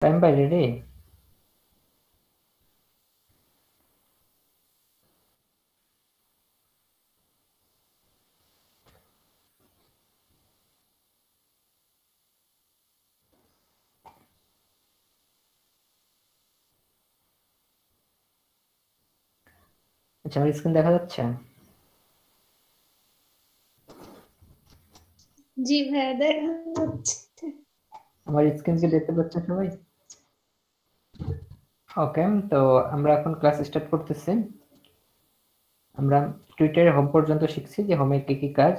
Time পাই ready. আচ্ছা, আমার screen দেখা যাচ্ছে? জি ভাইয়া, দেখা যাচ্ছে। আমার স্ক্রিন কি দেখতে পাচ্ছেন সবাই? ওকে, তো আমরা এখন ক্লাস স্টার্ট করতেছি। আমরা টুইটারে হোম পর্যন্ত শিখছি যে হোমের কি কি কাজ,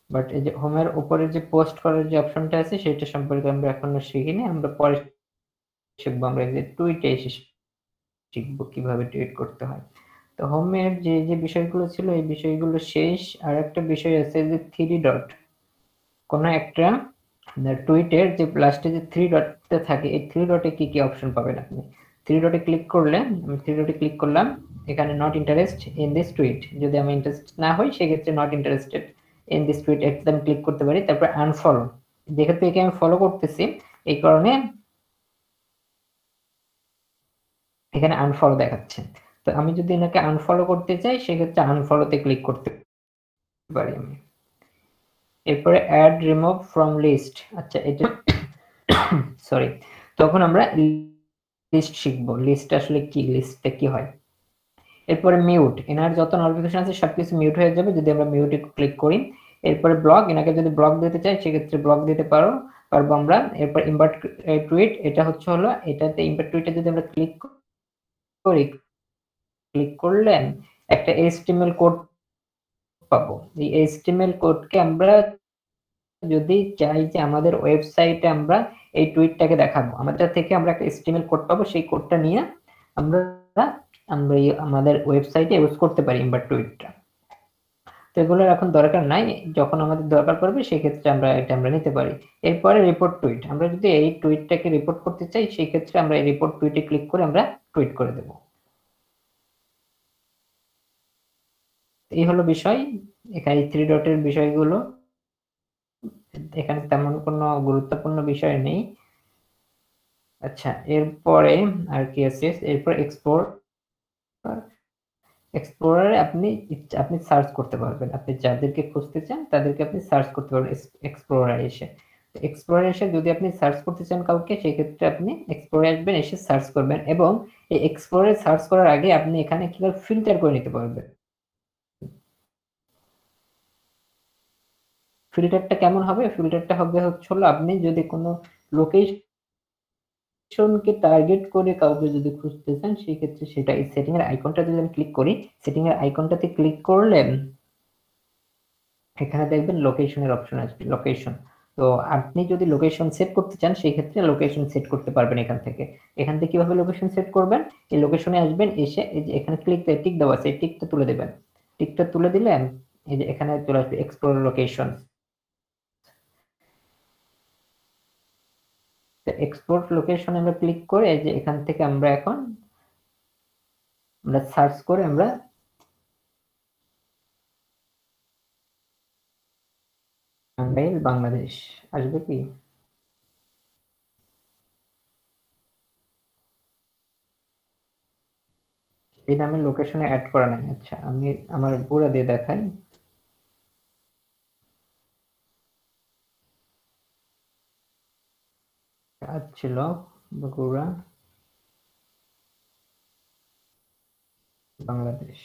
বাট এই যে হোমের উপরে যে পোস্ট করার যে অপশনটা আছে সেটা সম্পর্কে আমরা এখনো শিখিনি। আমরা পরে শিখবো। আমরা এই যে টুইটে এসে শিখবো কিভাবে টুইট করতে হয়। তো হোমের যে যে বিষয়গুলো ছিল এই বিষয়গুলো শেষ। আর একটা বিষয় আছে যে থ্রি ডট। কোনো একটা টুইটের যে লাস্টে যে থ্রি ডটটা থাকে, এই থ্রি ডটে কি কি অপশন পাবেন আপনি? থ্রি ডটে ক্লিক করলে, আমি থ্রি ডটে ক্লিক করলাম, এখানে not interest in this tweet, যদি আমি ইন্টারেস্ট না হই সেক্ষেত্রে not interested in this tweet একটু আমি ক্লিক করতে পারি। তারপর আনফলো, যেহেতু একে আমি ফলো করতেছি এই কারণে এখানে আনফলো দেখাচ্ছে। তো আমি যদি এনাকে আনফলো করতে চাই সেক্ষেত্রে আনফলোতে ক্লিক করতে পারি আমি। এরপরে অ্যাড রিমুভ ফ্রম লিস্ট। আচ্ছা, এটা সরি, তখন আমরা লিস্ট শিখবো। লিস্ট আসলে কি, লিস্টে কি হয়। এরপরে মিউট, এনার যত নোটিফিকেশন আছে সবকিছু মিউট হয়ে যাবে যদি আমরা মিউটে ক্লিক করি। এরপরে ব্লক, এনাকে যদি ব্লক দিতে চাই সেক্ষেত্রে ব্লক দিতে পারবো আমরা। এরপর ইনভার্ট টুইট, এটা হলো এটাতে ইনভার্ট টুইটে যদি আমরা ক্লিক করি, ক্লিক করলে একটা এইচটিএমএল কোড পাবো। এই এইচটিএমএল কোডকে আমরা যদি চাই যে আমাদের ওয়েবসাইটে আমরা এই টুইটটাকে দেখাবো, আমাদের থেকে আমরা একটা এইচটিএমএল কোড পাবো, সেই কোডটা নিয়ে আমরা আমরা আমাদের ওয়েবসাইটে ইউজ করতে পারি ইনভার্ট টুইটটা। তো এগুলোর এখন দরকার নাই, যখন আমাদের দরকার পড়বে সেক্ষেত্রে আমরা নিতে পারি। এরপরে রিপোর্ট টুইট, আমরা যদি এই টুইটটাকে রিপোর্ট করতে চাই সেই ক্ষেত্রে আমরা এই রিপোর্ট টুইটে ক্লিক করে আমরা টুইট করে দেব। এই হলো বিষয়। এখানে এই থ্রি ডটের বিষয়গুলো, এখানে তেমন কোনো গুরুত্বপূর্ণ বিষয় নেই। আচ্ছা, এরপরে আর কি আছে? এরপর এক্সপ্লোর। এক্সপ্লোরারে আপনি সার্চ করতে পারবেন। আপনি যাদেরকে খুঁজতে চান তাদেরকে আপনি সার্চ করতে পারবেন এক্সপ্লোরারে এসে। এক্সপ্লোরারে এসে যদি আপনি সার্চ করতে চান কাউকে, সেক্ষেত্রে আপনি এক্সপ্লোরে আসবেন, এসে সার্চ করবেন। এবং এই এক্সপ্লোরে সার্চ করার আগে আপনি এখানে কিভাবে ফিল্টার করে নিতে পারবেন। ফিল্টারটা কেমন হবে? ফিল্টারটা হবে হলো আপনি যদি কোনো লোকেশনকে টার্গেট করে কাউকে যদি খুঁজতে চান সেক্ষেত্রে সেটা এই সেটিং এর আইকনটা যদি আমি ক্লিক করি, সেটিং এর আইকনটাতে ক্লিক করলে এখানে দেখবেন লোকেশনের অপশন আসবে, লোকেশন। তো আপনি যদি লোকেশন সেট করতে চান সেই ক্ষেত্রে লোকেশন সেট করতে পারবেন এখান থেকে। এখান থেকে কিভাবে লোকেশন সেট করবেন? এই লোকেশনে আসবেন, এসে এই যে এখানে টিক দেওয়া আছে, এই টিকটা তুলে দেবেন। টিকটা তুলে দিলে এই যে এখানে চলে আসবে এক্সপ্লোর লোকেশন। তো এক্সপোর্ট লোকেশন আমরা ক্লিক করে এই যে এখান থেকে আমরা এখন সার্চ করে আমরা টাঙ্গাইল বাংলাদেশ আসবে কি? এই নামে লোকেশনে অ্যাড করা নাই। আচ্ছা, আমি আমার পুরা দিয়ে দেখাই। কাজ ছিল বগুড়া বাংলাদেশ।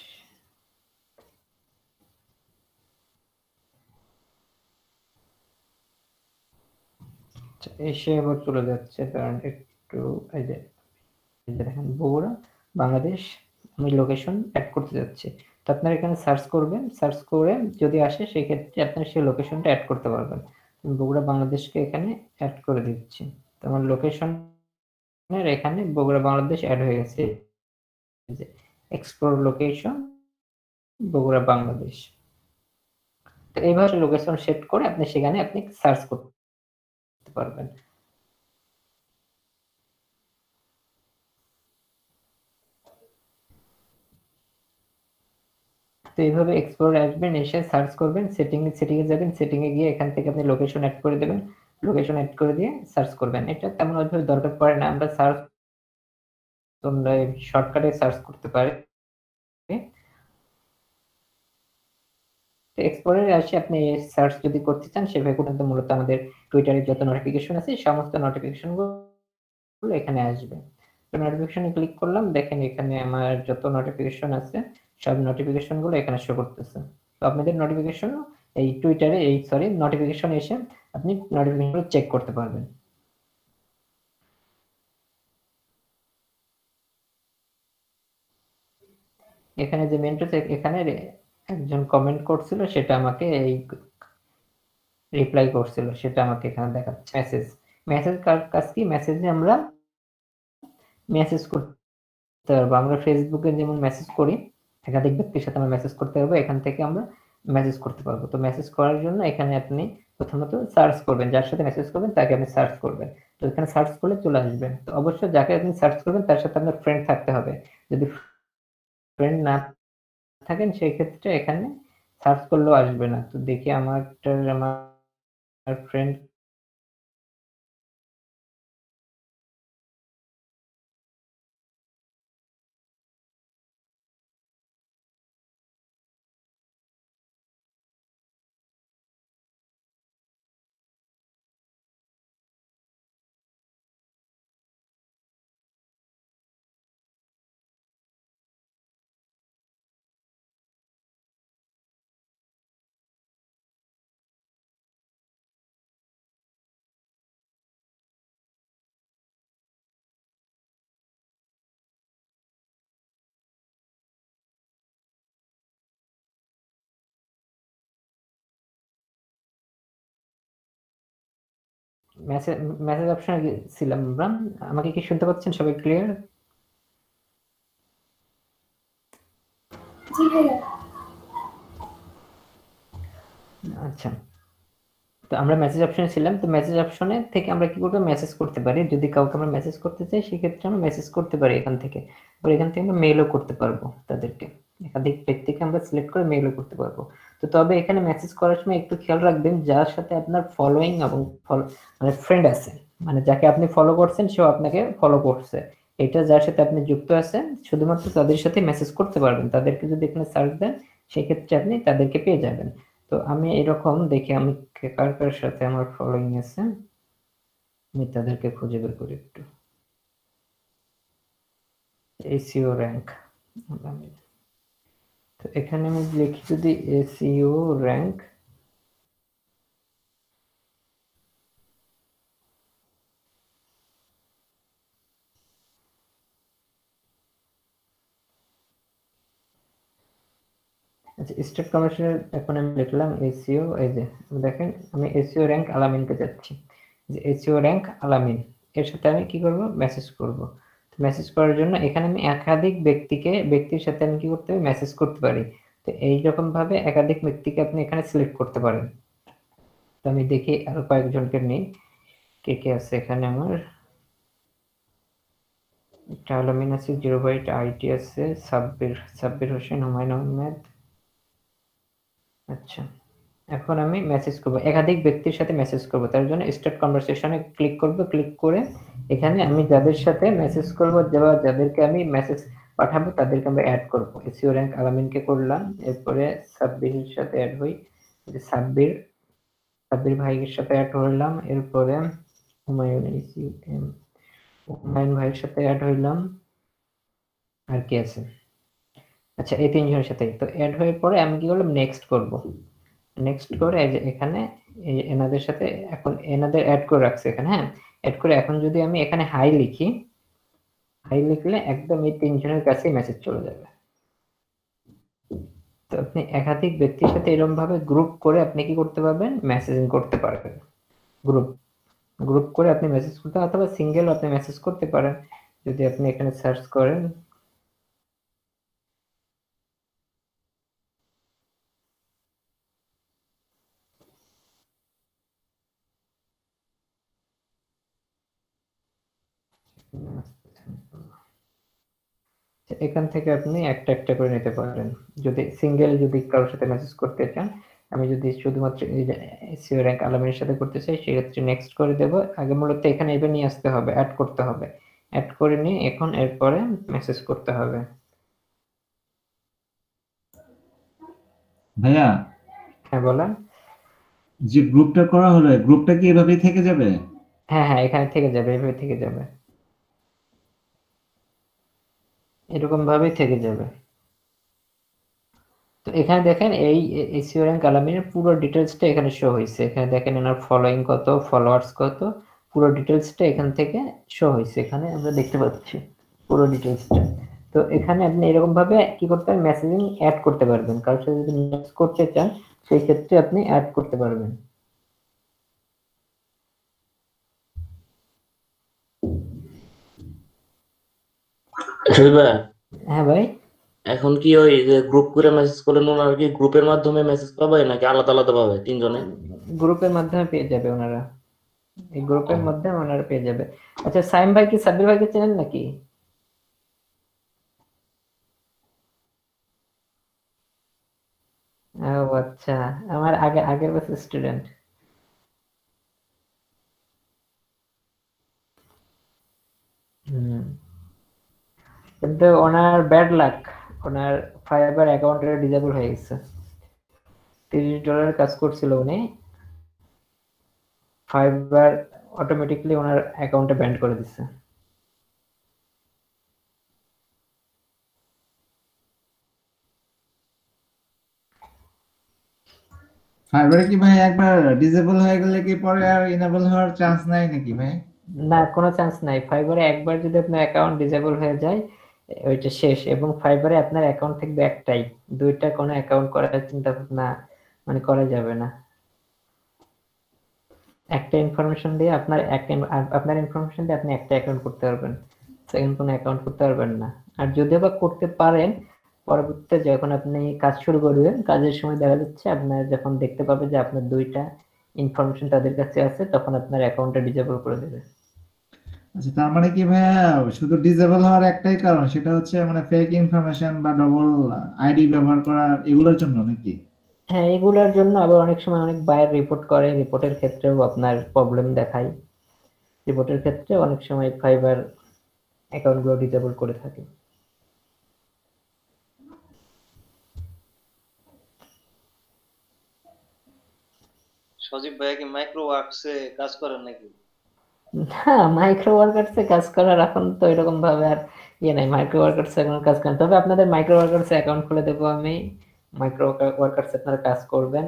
আচ্ছা, এসে আবার চলে যাচ্ছে কারণ একটু এই যে দেখেন বগুড়া বাংলাদেশ, আমি লোকেশন অ্যাড করতে যাচ্ছি। তো আপনারা এখানে সার্চ করবেন, সার্চ করে যদি আসে সেই ক্ষেত্রে আপনারা সেই লোকেশনটা অ্যাড করতে পারবেন। আমি বগুড়া বাংলাদেশকে এখানে অ্যাড করে দিচ্ছি। তো আমার লোকেশনের এখানে বগুড়া বাংলাদেশ অ্যাড হয়ে গেছে। যে এক্সপ্লোর লোকেশন বগুড়া বাংলাদেশ। তো এইভাবে লোকেশন সেট করে আপনি সেখানে আপনি সার্চ করতে পারবেন। তো এইভাবে এক্সপ্লোরে আসবেন, এসে সার্চ করবেন, সেটিং এ যাবেন, সেটিং এ গিয়ে এখান থেকে আপনি লোকেশন অ্যাড করে দেবেন। লোকেশন এড করে দিয়ে সার্চ করবেন। এটা তেমন ওইভাবে দরকার পড়ে না, আমরা সার্চ তোমরা শর্টকাটে সার্চ করতে পারি। তো এক্সপ্লোরে আসে আপনি সার্চ যদি করতে চান সেভাবে কিন্তু মূলত আমাদের টুইটারে যত নোটিফিকেশন আছে সমস্ত নোটিফিকেশন গুলো এখানে আসবে। তো নোটিফিকেশনে ক্লিক করলাম, দেখেন এখানে আমার যত নোটিফিকেশন আছে সব নোটিফিকেশন গুলো এখানে শো করতেছে। তো আপনাদের নোটিফিকেশন এই টুইটারে নোটিফিকেশন এসে আপনি নোটিফিকেশন চেক করতে পারবেন। এখানে যে মেন্টর এখানে একজন কমেন্ট করছিল সেটা আমাকে এই রিপ্লাই করছিল, সেটা আমাকে এখানে দেখাচ্ছে মেসেজ। মেসেজ কাজ কি? মেসেজে আমরা মেসেজ করতে পারবো। আমরা ফেসবুকে যেমন মেসেজ করি, একাধিক ব্যক্তির সাথে আমরা মেসেজ করতে পারবো, এখান থেকে আমরা মেসেজ করতে পারবো। তো মেসেজ করার জন্য এখানে আপনি প্রথমত সার্চ করবেন, যার সাথে মেসেজ করবেন তাকে আপনি সার্চ করবেন। তো এখানে সার্চ করলে চলে আসবে। তো অবশ্যই যাকে আপনি সার্চ করবেন তার সাথে আপনার ফ্রেন্ড থাকতে হবে। যদি ফ্রেন্ড না থাকেন সেই ক্ষেত্রে এখানে সার্চ করলেও আসবে না। তো দেখি আমার ফ্রেন্ড মেসেজ মেসেজ অপশনে ছিলাম আমরা। আমাকে কি শুনতে পাচ্ছেন সবাই ক্লিয়ার? জি ভাইয়া। আচ্ছা, তো আমরা মেসেজ অপশনে ছিলাম। তো মেসেজ অপশনে থেকে আমরা কি করবো, মেসেজ করতে পারি। যদি কাউকে আমরা মেসেজ করতে চাই সেক্ষেত্রে আমরা মেসেজ করতে পারি এখান থেকে। আবার এখান থেকে আমরা মেইলও করতে পারবো তাদেরকে, একাধিক ব্যক্তিকে আমরা সিলেক্ট করে মেইলও করতে পারবো। তো তবে এখানে মেসেজ করার সময় একটু খেয়াল রাখবেন যার সাথে আপনার ফলোইং এবং মানে ফ্রেন্ড আছে, মানে যাকে আপনি ফলো করছেন সেও আপনাকে ফলো করছে, এটা যার সাথে আপনি যুক্ত আছেন শুধুমাত্র তাদের সাথে মেসেজ করতে পারবেন। তাদেরকে যদি এখানে সার্চ দেন সেক্ষেত্রে আপনি তাদেরকে পেয়ে যাবেন। তো আমি এরকম দেখি আমি কার কার সাথে আমার ফলোইং আছে, আমি তাদেরকে খুঁজে বের করি একটু। এসইও র্যাঙ্ক, তো এখানে আমি লিখি যদি এসইও র্যাঙ্ক, আচ্ছা স্টেট কমার্শিয়াল, এখন আমি লিখলাম এসইও, এই যে দেখেন আমি এসইও র্যাঙ্ক আলামিনকে যাচ্ছি, যে এসইও র্যাঙ্ক আলামিন, এর সাথে আমি কি করব, মেসেজ করব। মেসেজ করার জন্য এখানে আমি একাধিক ব্যক্তির সাথে আমি কি করতে পারি, মেসেজ করতে পারি। তো এইরকম ভাবে একাধিক ব্যক্তিকে আপনি এখানে সিলেক্ট করতে পারেন। তো আমি দেখি আরো কয়েকজনকে নেই, কে কে আছে এখানে আমার। একটা আলামিন আছে, জিরো বাইট আইটি আছে, সাব্বির হোসেন, হুমায়ুন আহমেদ। আচ্ছা, এখন আমি মেসেজ করব, একাধিক ব্যক্তির সাথে মেসেজ করব। তার জন্য স্টার্ট কনভারসেশনে ক্লিক করব। ক্লিক করে এখানে আমি যাদের সাথে মেসেজ করব বা যাদেরকে আমি মেসেজ পাঠাবো তাদেরকে আমরা অ্যাড করব। এসইও র্যাঙ্ক আলামিনকে করলাম, এরপরে সাব্বিরের সাথে অ্যাড হই, যে সাব্বির ভাইয়ের সাথে অ্যাড হলাম, এরপরে হুমায়ুন হুমায়ুন ভাইয়ের সাথে অ্যাড হইলাম। আর কি আছে, আচ্ছা এই তিনজনের সাথে তো অ্যাড হয়ে পরে আমি কি করলাম, নেক্সট করব। নেক্সট করে এই যে এখানে এনাদের সাথে এখন এনাদের অ্যাড করে রাখছে এখানে, হ্যাঁ অ্যাড করে এখন যদি আমি এখানে হাই লিখি, হাই লিখলে একদম এই তিনজনের কাছেই মেসেজ চলে যাবে। তো আপনি একাধিক ব্যক্তির সাথে এরকম ভাবে গ্রুপ করে আপনি কি করতে পারবেন, মেসেজিং করতে পারবেন। গ্রুপ গ্রুপ করে আপনি মেসেজ করতে, অথবা সিঙ্গেল আপনি মেসেজ করতে পারেন যদি আপনি এখানে সার্চ করেন। এখান থেকে আপনি একটা একটা করে নিতে পারেন। যদি সিঙ্গেল যদি কারোর সাথে মেসেজ করতে চান আমি যদি শুধুমাত্র এসইও র্যাঙ্ক আলামিনের সাথে করতে চাই সেক্ষেত্রে নেক্সট করে দেব। আগে মূলত এখানে এবার নিয়ে আসতে হবে, অ্যাড করতে হবে। অ্যাড করে নিয়ে এখন এরপরে মেসেজ করতে হবে। ভাইয়া, হ্যাঁ বলেন। যে গ্রুপটা করা হলো, গ্রুপটা কি এভাবেই থেকে যাবে? হ্যাঁ হ্যাঁ, এখানে থেকে যাবে, এভাবে থেকে যাবে, এরকম ভাবেই থেকে যাবে। তো এখানে দেখেন এই এসইও র্যাঙ্ক আলামিনের পুরো ডিটেলসটা এখানে শো হয়েছে। এখানে দেখেন এনার ফলোইং কত, ফলোয়ার্স কত, পুরো ডিটেলসটা এখান থেকে শো হয়েছে। এখানে আমরা দেখতে পাচ্ছি পুরো ডিটেলসটা। তো এখানে আপনি এরকম ভাবে কি করতে পারেন, মেসেজিং অ্যাড করতে পারবেন। কারোর সাথে যদি মেসেজ করতে চান সেই ক্ষেত্রে আপনি অ্যাড করতে পারবেন। শহীদ ভাই, হ্যাঁ ভাই। এখন কি ওই যে গ্রুপ করে মেসেজ করলেন ওনারা কি গ্রুপের মাধ্যমে মেসেজ পাবে নাকি আলাদা আলাদা পাবে তিনজনে? গ্রুপের মাধ্যমে পেয়ে যাবে ওনারা, এই ও, গ্রুপের মাধ্যমে ওনারা পেয়ে যাবে। আচ্ছা, সাইম ভাই কি সাব্বির ভাইকে চেনেন নাকি? ও আচ্ছা, আমার আগের বছর স্টুডেন্ট। হুম, কিন্তু ওনার ব্যাড লাক, ওনার ফাইবার অ্যাকাউন্টে ডিসেবল হয়ে গেছে। $30 কাজ করছিল উনি, ফাইবার অটোমেটিকলি ওনার অ্যাকাউন্টে ব্যান্ড করে দিচ্ছে। ফাইবারে কি ভাই একবার ডিসেবল হয়ে গেলে কি পরে আর ইনেবল হওয়ার চান্স নাই নাকি ভাই? না, কোনো চান্স নাই। ফাইবারে একবার যদি আপনার অ্যাকাউন্ট ডিসেবল হয়ে যায় ওইটা শেষ। এবং ফাইবারে আপনার অ্যাকাউন্ট থাকবে একটাই, দুইটা কোনো অ্যাকাউন্ট করার চিন্তা ভাবনা মানে করা যাবে না। একটা ইনফরমেশন দিয়ে আপনার ইনফরমেশন দিয়ে আপনি একটা অ্যাকাউন্ট করতে পারবেন, সেকেন্ড কোনো অ্যাকাউন্ট করতে পারবেন না। আর যদিও বা করতে পারেন, পরবর্তীতে যখন আপনি কাজ শুরু করবেন, কাজের সময় দেখা যাচ্ছে আপনার যখন দেখতে পাবে যে আপনার দুইটা ইনফরমেশন তাদের কাছে আছে, তখন আপনার অ্যাকাউন্টটা ডিসেবল করে দেবে। আচ্ছা, তার মানে কি ভাইয়া শুধু ডিসেবল হওয়ার একটাই কারণ, সেটা হচ্ছে মানে ফেক ইনফরমেশন বা ডবল আইডি ব্যবহার করা, এগুলোর জন্য নাকি? হ্যাঁ, এগুলোর জন্য আবার অনেক সময় অনেক বায়ার রিপোর্ট করে, রিপোর্টের ক্ষেত্রেও আপনার প্রবলেম দেখায়। রিপোর্টের ক্ষেত্রে অনেক সময় ফাইবার অ্যাকাউন্টগুলো ডিসেবল করে থাকে। সজীব ভাইয়া কি মাইক্রো ওয়ার্কসে কাজ করেন নাকি? না, মাইক্রো ওয়ার্কার্সে কাজ করার এখন তো এরকম ভাবে আর ইয়ে নাই, মাইক্রো ওয়ার্কার্সে এখন কাজ করেন। তবে আপনাদের মাইক্রো ওয়ার্কার্সে অ্যাকাউন্ট খুলে দেবো আমি, মাইক্রো ওয়ার্কার্সে আপনারা কাজ করবেন।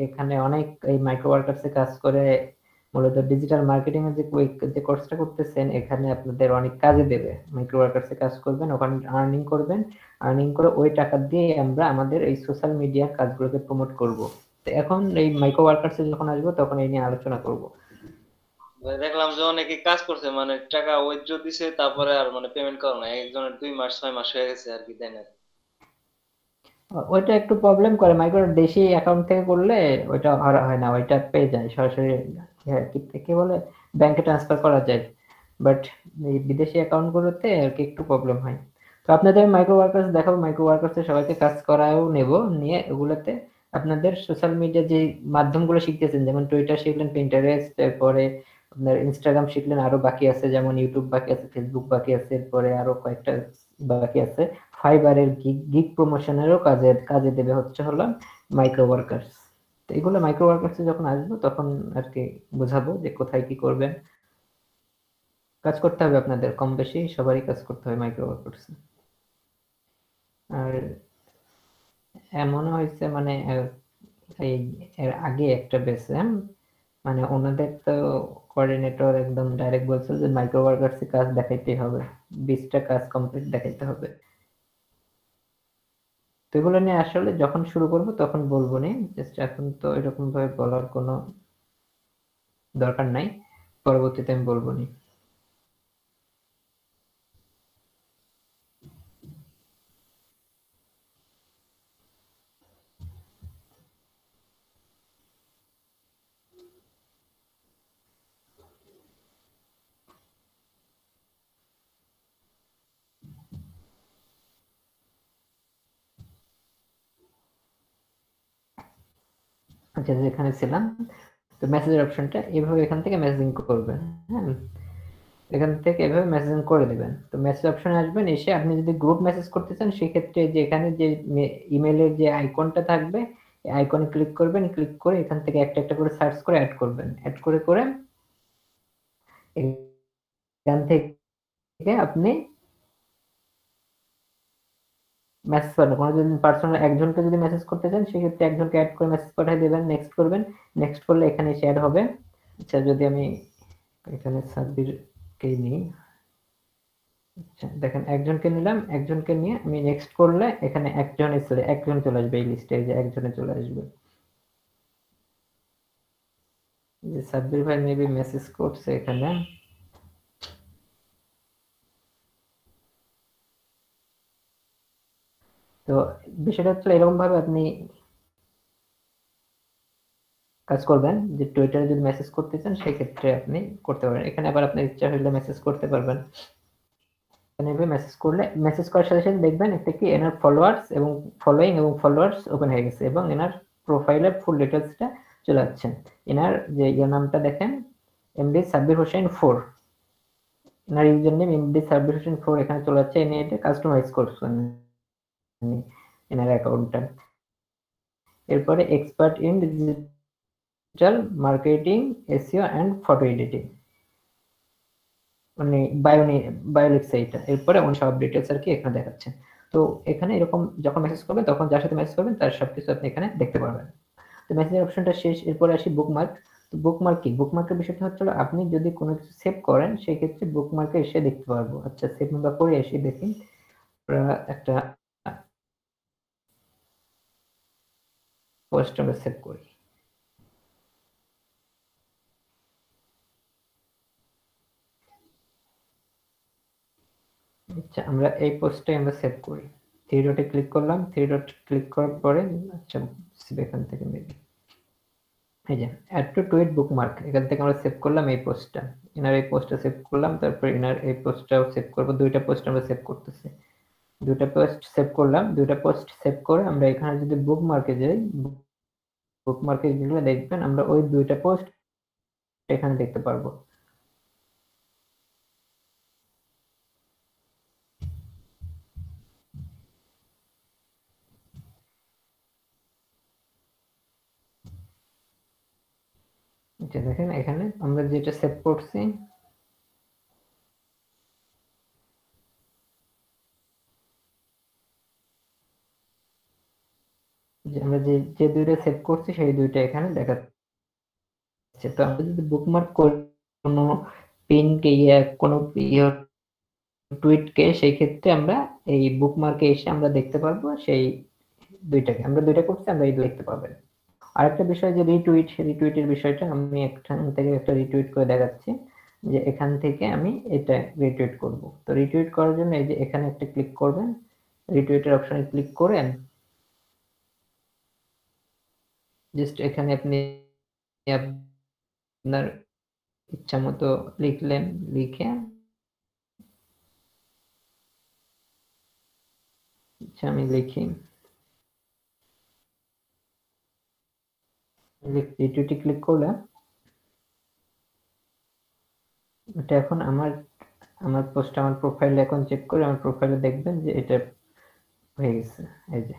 এখানে অনেক এই মাইক্রো ওয়ার্কার্সে কাজ করে মূলত ডিজিটাল মার্কেটিং এর যে কোর্সটা করতেছেন, এখানে আপনাদের অনেক কাজে দেবে। মাইক্রো ওয়ার্কার্সে কাজ করবেন, ওখানে আর্নিং করবেন, আর্নিং করে ওই টাকা দিয়ে আমরা আমাদের এই সোশ্যাল মিডিয়ার কাজগুলোকে প্রমোট করব। তো এখন এই মাইক্রো ওয়ার্কার্সে যখন আসবো তখন এই নিয়ে আলোচনা করব। ভাই দেখলাম যে অনেকে কাজ করছে, মানে টাকা উইথড্র দিছে তারপরে আর মানে পেমেন্ট করে না, একজনের 2 মাস 6 মাস হয়ে গেছে আর কি, দেয় না। ওইটা একটু প্রবলেম করে, মাইক্রো দেশি অ্যাকাউন্ট থেকে করলে ওইটা হয় না, ওইটা পেয়ে যায় সরাসরি। হ্যাঁ, কি বলে, ব্যাংকে ট্রান্সফার করা যায়। বাট এই বিদেশি অ্যাকাউন্ট গুলোতে আর কি একটু প্রবলেম হয়। তো আপনাদের মাইক্রো ওয়ার্কার্স দেখাবো, মাইক্রো ওয়ার্কার্স সবাইকে কাজ করাও নেব, নিয়ে ওগুলোতে আপনাদের সোশ্যাল মিডিয়া যে মাধ্যমগুলো শিখতেছেন, যেমন টুইটার শিখলেন, পিন্টারেস্ট, এরপরে আপনার ইনস্টাগ্রাম শিখলেন, আরো বাকি আছে যেমন ইউটিউব বাকি আছে, ফেসবুক বাকি আছে, এরপরে আরো কয়েকটা বাকি আছে। ফাইবারের গিগ প্রমোশনেরও কাজে দেবে হচ্ছে হলো মাইক্রো ওয়ার্কার্স। তো এগুলো মাইক্রো ওয়ার্কার্স যখন আসবো তখন আর কি বুঝাবো যে কোথায় কি করবেন। কাজ করতে হবে আপনাদের, কম বেশি সবারই কাজ করতে হবে মাইক্রো ওয়ার্কার্স। আর এমনও হয়েছে মানে এই এর আগে একটা বেসে মানে ওনাদের তো কোঅর্ডিনেটর একদম ডাইরেক্ট বলছিল যে মাইক্রো ওয়ার্কার্স কাজ দেখাইতেই হবে, 20টা কাজ কমপ্লিট দেখাইতে হবে। তো এগুলো নিয়ে আসলে যখন শুরু করব তখন বলবো নি, জাস্ট এখন তো এরকম ভাবে বলার কোনো দরকার নাই, পরবর্তীতে আমি বলবো নি। আচ্ছা যেখানে ছিলাম, তো মেসেজের অপশনটা এইভাবে এখান থেকে মেসেজিং করবেন। হ্যাঁ, এখান থেকে এভাবে মেসেজিং করে দিবেন। তো মেসেজ অপশনে আসবেন, এসে আপনি যদি গ্রুপ মেসেজ করতে চান সেক্ষেত্রে যে এখানে যে ইমেলের যে আইকনটা থাকবে এই আইকনে ক্লিক করবেন, ক্লিক করে এখান থেকে একটা একটা করে সার্চ করে অ্যাড করবেন, অ্যাড করে করে এখান থেকে আপনি মেসেজ পাঠাবেন। কোনো যদি পার্সোনাল একজনকে যদি মেসেজ করতে চান সেক্ষেত্রে একজনকে অ্যাড করে মেসেজ পাঠিয়ে দেবেন, নেক্সট করবেন, নেক্সট করলে এখানে এসে অ্যাড হবে। আচ্ছা যদি আমি এখানে সাব্বিরকেই নিই, আচ্ছা দেখেন একজনকে নিলাম, একজনকে নিয়ে আমি নেক্সট করলে এখানে একজন চলে আসবে এই লিস্টে, এই যে একজনে চলে আসবে। যে সাব্বির ভাই মেবি মেসেজ করছে এখানে, তো বিষয়টা হচ্ছে এরকম ভাবে আপনি কাজ করবেন যে টুইটারে যদি মেসেজ করতে চান সেই ক্ষেত্রে আপনি করতে পারেন। এখানে আবার আপনার ইচ্ছা হলে মেসেজ করতে পারবেন। এভাবে মেসেজ করলে মেসেজ করার সাথে সাথে দেখবেন একটা কি এনার ফলোয়ার্স এবং ফলোইং এবং ফলোয়ার্স ওপেন হয়ে গেছে এবং এনার প্রোফাইলের ফুল ডিটেলসটা চলে যাচ্ছে। এনার যে নামটা দেখেন এমডি সাব্বির হোসেন 4, এনার user name MD Sabbir Hossain 4 এখানে চলে যাচ্ছে। এনে এটা কাস্টমাইজ করছেন এনার অ্যাকাউন্টটা। এরপরে expert in digital marketing, SEO and photo editing, মানে বায়ো লিখছে এটা। এরপরে অন্য সব ডিটেলস আর কি এখানে দেখাচ্ছে। তো এখানে এরকম যখন মেসেজ করবেন তখন যার সাথে মেসেজ করবেন তার সবকিছু আপনি এখানে দেখতে পারবেন। তো মেসেজের অপশনটা শেষ, এরপরে আসি বুকমার্ক। তো বুকমার্ক কি? বুকমার্কের বিষয়টা হচ্ছে আপনি যদি কোনো কিছু সেভ করেন সেই ক্ষেত্রে বুকমার্কে এসে দেখতে পারবো। আচ্ছা সেভ আমরা করে এসে দেখি, আমরা একটা পোস্ট আমরা সেভ করি। আচ্ছা আমরা এই পোস্টটাই আমরা সেভ করি। থ্রি ডটে ক্লিক করলাম, থ্রি ডট ক্লিক করার পরে আচ্ছা এখান থেকে মেবি এই যে অ্যাড টু টুইট বুকমার্ক, এখান থেকে আমরা সেভ করলাম এই পোস্টটা, এনার এই পোস্টটা সেভ করলাম, তারপর এনার এই পোস্টটাও সেভ করব। দুইটা পোস্ট আমরা সেভ করতেছি, দুইটা পোস্ট সেভ করলাম। দুইটা পোস্ট সেভ করে আমরা এখানে যদি বুকমার্কে যাই, বুকমার্কে গেলে দেখবেন আমরা ওই দুইটা পোস্ট এখানে দেখতে পারবো। আচ্ছা দেখেন এখানে আমরা যেটা সেভ করছি যে আমরা যে দুইটা সেভ করছি সেই দুইটা এখানে দেখাচ্ছে। তো আমরা যদি বুকমার্ক করি কোনো পিনকে কোনো টুইটকে, সেই ক্ষেত্রে আমরা এই বুকমার্কে এসে আমরা দেখতে পারবো সেই দুইটাকে। আমরা দুইটা করছি, আমরা এই দেখতে পাবেন। আরেকটা বিষয় যে রিটুইটের বিষয়টা, আমি এখান থেকে একটা রিটুইট করে দেখাচ্ছি যে এখান থেকে আমি এটা রিটুইট করব। তো রিটুইট করার জন্য এই যে এখানে একটা ক্লিক করবেন, রিটুইটের অপশনে ক্লিক করেন, জাস্ট এখানে আপনি আপনার ইচ্ছা মতো লিখলেন, লিখে আচ্ছা আমি লিখি রিটুইটে ক্লিক করলে এটা এখন আমার পোস্ট আমার প্রোফাইলে এখন চেক করে আমার প্রোফাইলে দেখবেন যে এটা হয়ে গেছে। এই যে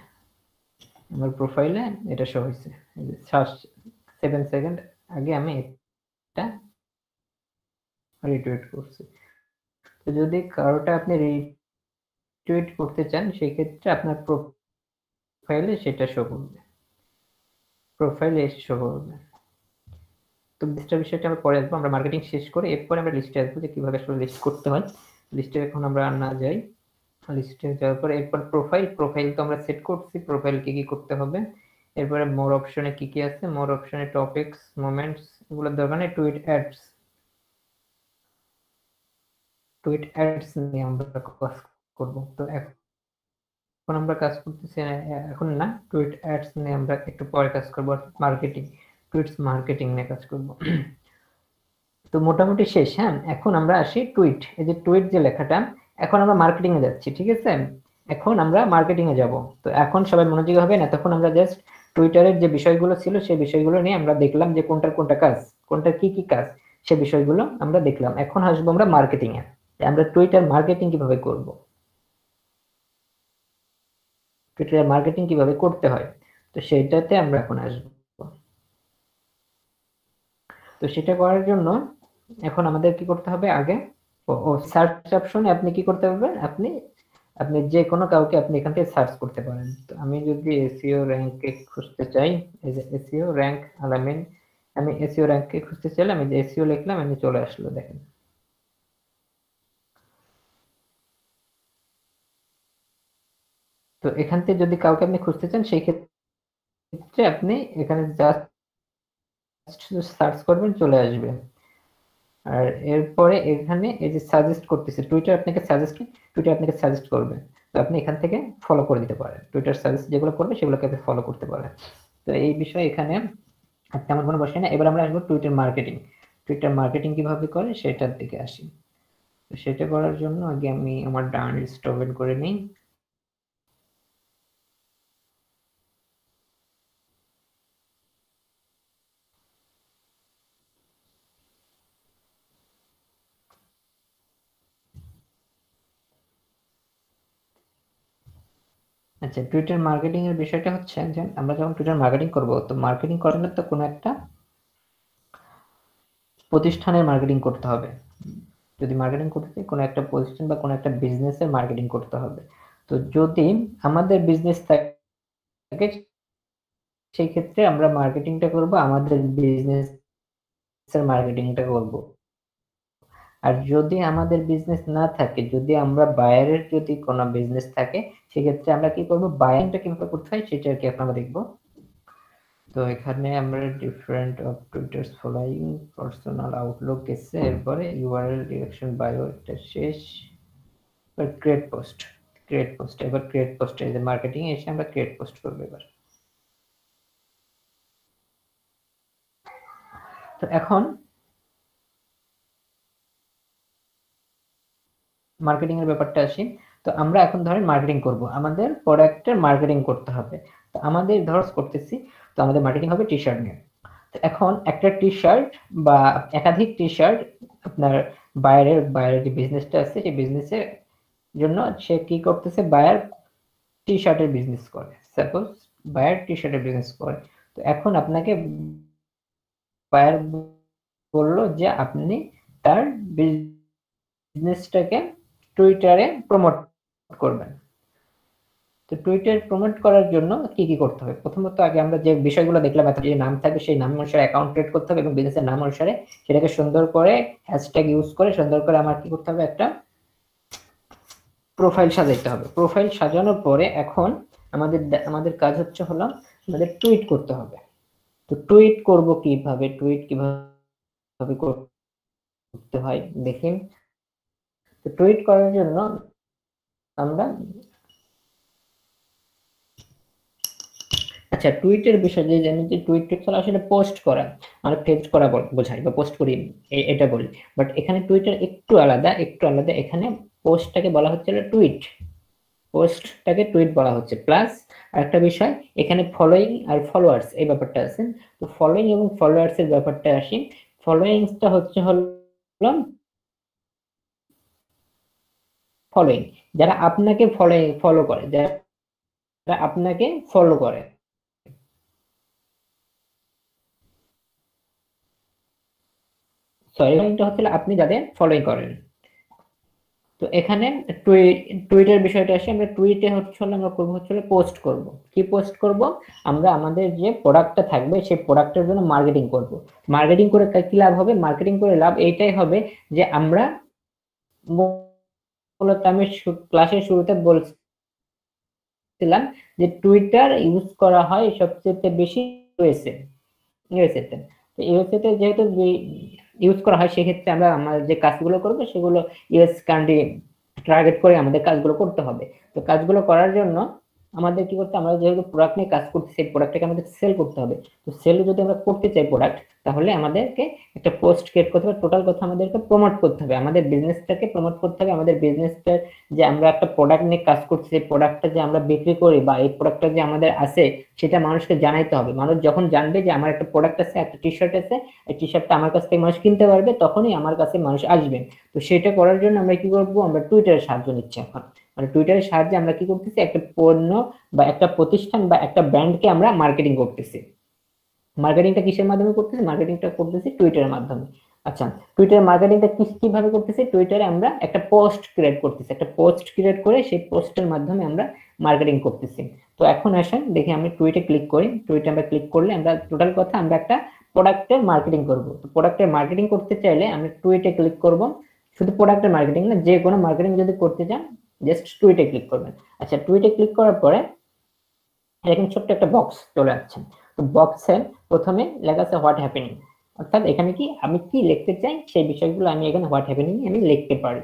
আমার প্রোফাইলে এটা শো হয়েছে, এই যে 7 সেকেন্ড আগে আমি এটা রিটুইট করছি। তো যদি কারোটা আপনি রিটুইট করতে চান সেই ক্ষেত্রে আপনার প্রোফাইলে সেটা শো করবে, প্রোফাইলে শো করবে। তো লিস্টের বিষয়টা আমরা পরে আসবো, আমরা মার্কেটিং শেষ করে এরপরে আমরা লিস্টে আসবো যে কিভাবে আসলে লিস্ট করতে হয়। লিস্টে এখন আমরা না যাই, লিস্টে যাওয়ার পরে এরপর প্রোফাইল তো আমরা সেট করছি, প্রোফাইল কি করতে হবে। এরপরে মোর অপশনে কি আছে, মোর অপশনে টপিকস, মোমেন্টস, এগুলোর দরকার নেই। টুইট অ্যাডস নিয়ে আমরা কাজ করব। তো এখন আমরা কাজ করতেছি এখন না, টুইট অ্যাডস নিয়ে আমরা একটু পরে কাজ করব, টুইটস মার্কেটিং নিয়ে কাজ করব। তো মোটামুটি শেষ। হ্যাঁ এখন আমরা আসি টুইট, এই যে টুইট যে লেখাটা, এখন আমরা মার্কেটিং এ যাচ্ছি, ঠিক আছে? এখন আমরা মার্কেটিং এ যাব। তো এখন সবাই মনোযোগী হবে না, তখন আমরা জাস্ট টুইটারের যে বিষয়গুলো ছিল সেই বিষয়গুলো নিয়ে আমরা দেখলাম যে কোনটার কাজ, কোনটার কি কি কাজ, সে বিষয়গুলো আমরা দেখলাম। এখন আসবো আমরা মার্কেটিং এ, আমরা টুইটার মার্কেটিং কিভাবে করব, টুইটার মার্কেটিং কিভাবে করতে হয়, তো সেইটাতে আমরা এখন আসবো। তো সেটা করার জন্য এখন আমাদের কি করতে হবে আগে, সার্চ অপশনে আপনি কি করতে পারবেন, আপনি আপনি যে কোনো কাউকে আপনি এখান থেকে সার্চ করতে পারেন। তো আমি যদি এসইও র্যাঙ্কে খুঁজতে চাই, এই যে এসইও র্যাঙ্ক আলামিন, আমি এসইও র্যাঙ্কে খুঁজতে চাইলে আমি যে এসইও লিখলাম, আমি চলে আসলো, দেখেন। তো এখান থেকে যদি কাউকে আপনি খুঁজতে চান সেই ক্ষেত্রে আপনি এখানে জাস্ট সার্চ করবেন, চলে আসবে। আর এরপরে এখানে এই যে সাজেস্ট করতেছে, টুইটার আপনাকে সাজেস্ট করবে, তো আপনি এখান থেকে ফলো করে দিতে পারেন। টুইটার সাজেস্ট যেগুলো করবে সেগুলোকে আপনি ফলো করতে পারেন। তো এই বিষয়ে এখানে তেমন কোনো বসে না। এবার আমরা আসবো টুইটার মার্কেটিং। টুইটার মার্কেটিং কিভাবে করে সেটার দিকে আসি। তো সেটা করার জন্য আগে আমি আমার ডান লিস্ট ওপেন করে নিই। আচ্ছা, টুইটার মার্কেটিং এর বিষয়টা হচ্ছে যে আমরা যখন টুইটার মার্কেটিং করব, তো মার্কেটিং করার জন্য তো কোনো একটা প্রতিষ্ঠানের মার্কেটিং করতে হবে। যদি মার্কেটিং করতে চাই, কোনো একটা প্রতিষ্ঠান বা কোনো একটা বিজনেসের মার্কেটিং করতে হবে। তো যদি আমাদের বিজনেস থাকে সেই ক্ষেত্রে আমরা মার্কেটিংটা করব, আমাদের বিজনেসের মার্কেটিংটা করব। আর যদি আমাদের বিজনেস না থাকে, যদি আমরা বায়ারের যদি কোনো বিজনেস থাকে, সেক্ষেত্রে আমরা কি করব, বায়ারিংটা কিভাবে করতে হয় সেটা আর কি এখন আমরা দেখব। তো এখানে আমরা different of Twitter's following personal outlook এসে, এরপরে ইউআরএল ডিরেকশন বায়ো এটা শেষ, ক্রিয়েট পোস্ট, এবার ক্রিয়েট পোস্ট, এই যে মার্কেটিং এসে আমরা ক্রিয়েট পোস্ট করব এবার। তো এখন মার্কেটিং এর ব্যাপারটা আসি। তো আমরা এখন ধরেন মার্কেটিং করব, আমাদের প্রোডাক্টের মার্কেটিং করতে হবে। তো আমাদের ধরস করতেছি, তো আমাদের মার্কেটিং হবে টি শার্ট নিয়ে। তো এখন একটা টি শার্ট বা একাধিক টি শার্ট আপনার বায়ারের যে বিজনেসটা আছে সেই বিজনেসের জন্য সে কি করতেছে, বায়ার টি শার্টের বিজনেস করে, সাপোজ বায়ার টি শার্টের বিজনেস করে। তো এখন আপনাকে বায়ার বললো যে আপনি তার বিজনেসটাকে টুইটারে প্রমোট করবেন। তো টুইটার প্রমোট করার জন্য কি কি করতে হবে, প্রথমত আগে আমরা যে বিষয়গুলো দেখলাম, যে নাম থাকবে সেই নাম অনুসারে অ্যাকাউন্ট ক্রিয়েট করতে হবে, এবং বিজনেসের নাম অনুসারে সেটাকে সুন্দর করে হ্যাশট্যাগ ইউজ করে সুন্দর করে আমার কি করতে হবে, একটা প্রোফাইল সাজাইতে হবে। প্রোফাইল সাজানোর পরে এখন আমাদের কাজ হচ্ছে হলো আমাদের টুইট করতে হবে। তো টুইট করব কিভাবে, টুইট কিভাবে করতে হয় দেখি। তো টুইট করার জন্য আমরা, আচ্ছা টুইটের বিষয় যে জানি যে টুইট হলো আসলে পোস্ট করা, মানে পেজ করা বোঝায় বা পোস্ট করি এটা বলি। বাট এখানে টুইটার একটু আলাদা, এখানে পোস্টটাকে বলা হচ্ছে টুইট, পোস্টটাকে টুইট বলা হচ্ছে। প্লাস আরেকটা বিষয় এখানে ফলোইং আর ফলোয়ার্স এই ব্যাপারটা আছে। তো ফলোইং এবং ফলোয়ার্স এর ব্যাপারটা আসি। ফলোইংসটা হচ্ছে হলো ফলোইং, যারা আপনাকে ফলো করে, যারা আপনাকে ফলো করে। সরি, এটা হচ্ছে আপনি যাদের ফলোইং করেন। তো এখানে টুইটের বিষয়টা আসে, আমরা টুইটে হচ্ছে আমরা করবো হচ্ছে পোস্ট করব। কি পোস্ট করব, আমরা আমাদের যে প্রোডাক্টটা থাকবে সেই প্রোডাক্টের জন্য মার্কেটিং করব। মার্কেটিং করে কি লাভ হবে, মার্কেটিং করে লাভ এইটাই হবে যে আমরা মূলত আমি ক্লাসের শুরুতে বলছিলাম যে টুইটার ইউজ করা হয় সবচেয়ে বেশি ইউএসএতে। তো ইউএসএতে যেহেতু ইউজ করা হয়, সেক্ষেত্রে আমরা আমাদের যে কাজগুলো করবো সেগুলো ইউএস কান্ট্রি টার্গেট করে আমাদের কাজগুলো করতে হবে। তো কাজগুলো করার জন্য আমাদের কি করতে, আমরা যেহেতু প্রোডাক্ট নিয়ে কাজ করতেছি, সেই প্রোডাক্টটাকে আমাদের সেল করতে হবে। তো সেল যদি আমরা করতে চাই প্রোডাক্ট, তাহলে আমাদেরকে একটা পোস্ট ক্রিয়েট করতে হবে। টোটাল কথা আমাদেরকে প্রমোট করতে হবে, আমাদের বিজনেসটাকে প্রমোট করতে হবে। আমাদের বিজনেসটা যে আমরা একটা প্রোডাক্ট নিয়ে কাজ করছি, সেই প্রোডাক্টটা যে আমরা বিক্রি করি বা এই প্রোডাক্টটা যে আমাদের আছে, সেটা মানুষকে জানাইতে হবে। মানুষ যখন জানবে যে আমার একটা প্রোডাক্ট আছে, একটা টি শার্ট আছে, এই টি শার্টটা আমার কাছ থেকে মানুষ কিনতে পারবে, তখনই আমার কাছে মানুষ আসবে। তো সেটা করার জন্য আমরা কি করবো, আমরা টুইটারের সাহায্য নিচ্ছি এখন। মানে টুইটারের সাহায্যে আমরা কি করতেছি, একটা পণ্য বা একটা প্রতিষ্ঠান বা একটা ব্র্যান্ডকে আমরা মার্কেটিং করতেছি। মার্কেটিংটা কিসের মাধ্যমে করতেছি, মার্কেটিংটা করতেছি টুইটারের মাধ্যমে। আচ্ছা, টুইটার মার্কেটিংটা কিভাবে করতেছি, টুইটারে আমরা একটা পোস্ট ক্রিয়েট করতেছি, একটা পোস্ট ক্রিয়েট করে সেই পোস্টের মাধ্যমে আমরা মার্কেটিং করতেছি। তো এখন আসেন দেখি, আমি টুইটে ক্লিক করি। টুইটে আমরা ক্লিক করলে আমরা টোটাল কথা আমরা একটা প্রোডাক্টের মার্কেটিং করব। তো প্রোডাক্টের মার্কেটিং করতে চাইলে আমরা টুইটে ক্লিক করব। শুধু প্রোডাক্টের মার্কেটিং না, যে কোনো মার্কেটিং যদি করতে চান জাস্ট টুইটে ক্লিক করবেন। আচ্ছা, টুইটে ক্লিক করার পরে এরকম ছোট্ট একটা বক্স চলে আসছে। তো বক্সে প্রথমে লেখা আছে হোয়াট হ্যাপেনিং, অর্থাৎ এখানে কি আমি কি লিখতে চাই সেই বিষয়গুলো আমি এখানে হোয়াট হ্যাপেনিং আমি লিখতে পারি।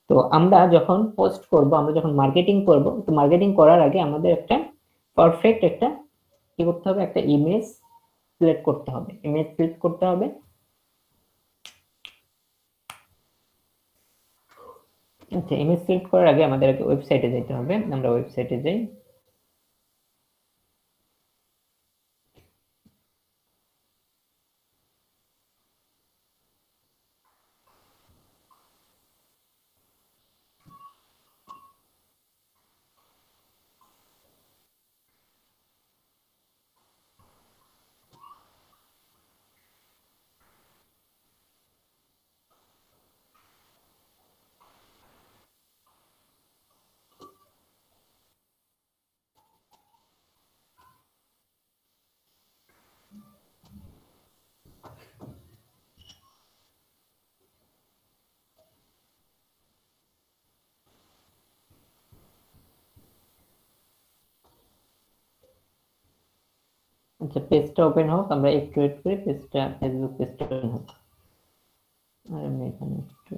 তো আমরা যখন পোস্ট করব, আমরা যখন মার্কেটিং করব, তো মার্কেটিং করার আগে আমাদের একটা পারফেক্ট একটা কি করতে হবে, একটা ইমেজ সিলেক্ট করতে হবে। ইমেজ সিলেক্ট করতে হবে। আচ্ছা, ইমেজ সিলেক্ট করার আগে আমাদের ওয়েবসাইটে যেতে হবে। আমরা ওয়েবসাইটে যাই। আচ্ছা, পেজটা ওপেন হোক, আমরা একটু ওয়েট করি, পেজটা ফেসবুক পেজটা ওপেন হোক। আর আমি এখানে একটু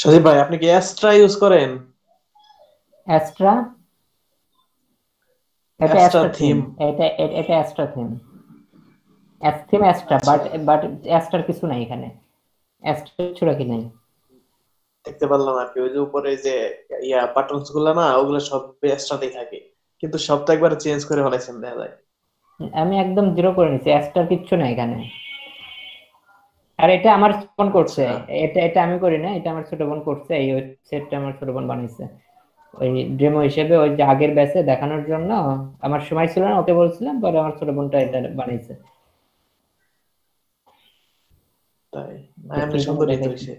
সজীব ভাই, আপনি কি অ্যাস্ট্রা ইউজ করেন? অ্যাস্ট্রা, এটা অ্যাস্ট্রা অ্যাস্ট্রা থিম, থিম। এটা অ্যাস্ট্রা থিম। থিম অ্যাস্ট্রা, আচ্ছা, বাট অ্যাস্ট্রার কিছু নাই এখানে, অ্যাস্ট্রা কিছু রাখি নাই। দেখতে পারলাম আর কি, ওই যে উপরে যে বাটনস গুলো না, ওগুলো সব অ্যাস্ট্রাতেই থাকে, কিন্তু সব তো একবার চেঞ্জ করে ফেলাইছেন দেখা যায়। আমি একদম জিরো করে নিছি, অ্যাস্ট্রার কিচ্ছু নাই এখানে। আর এটা আমার ছোট বোন করছে, আচ্ছা, এটা এটা আমি করি না, এটা আমার ছোট বোন করছে। এই ওয়েবসাইটটা আমার ছোট বোন বানাইছে ওই ডেমো হিসেবে, ওই যে আগের ব্যাচে দেখানোর জন্য। আমার সময় ছিল না, ওকে বলছিলাম, পরে আমার ছোট বোনটা এটা বানাইছে। তাই না, তো এমনি সুন্দরই তো হইছে।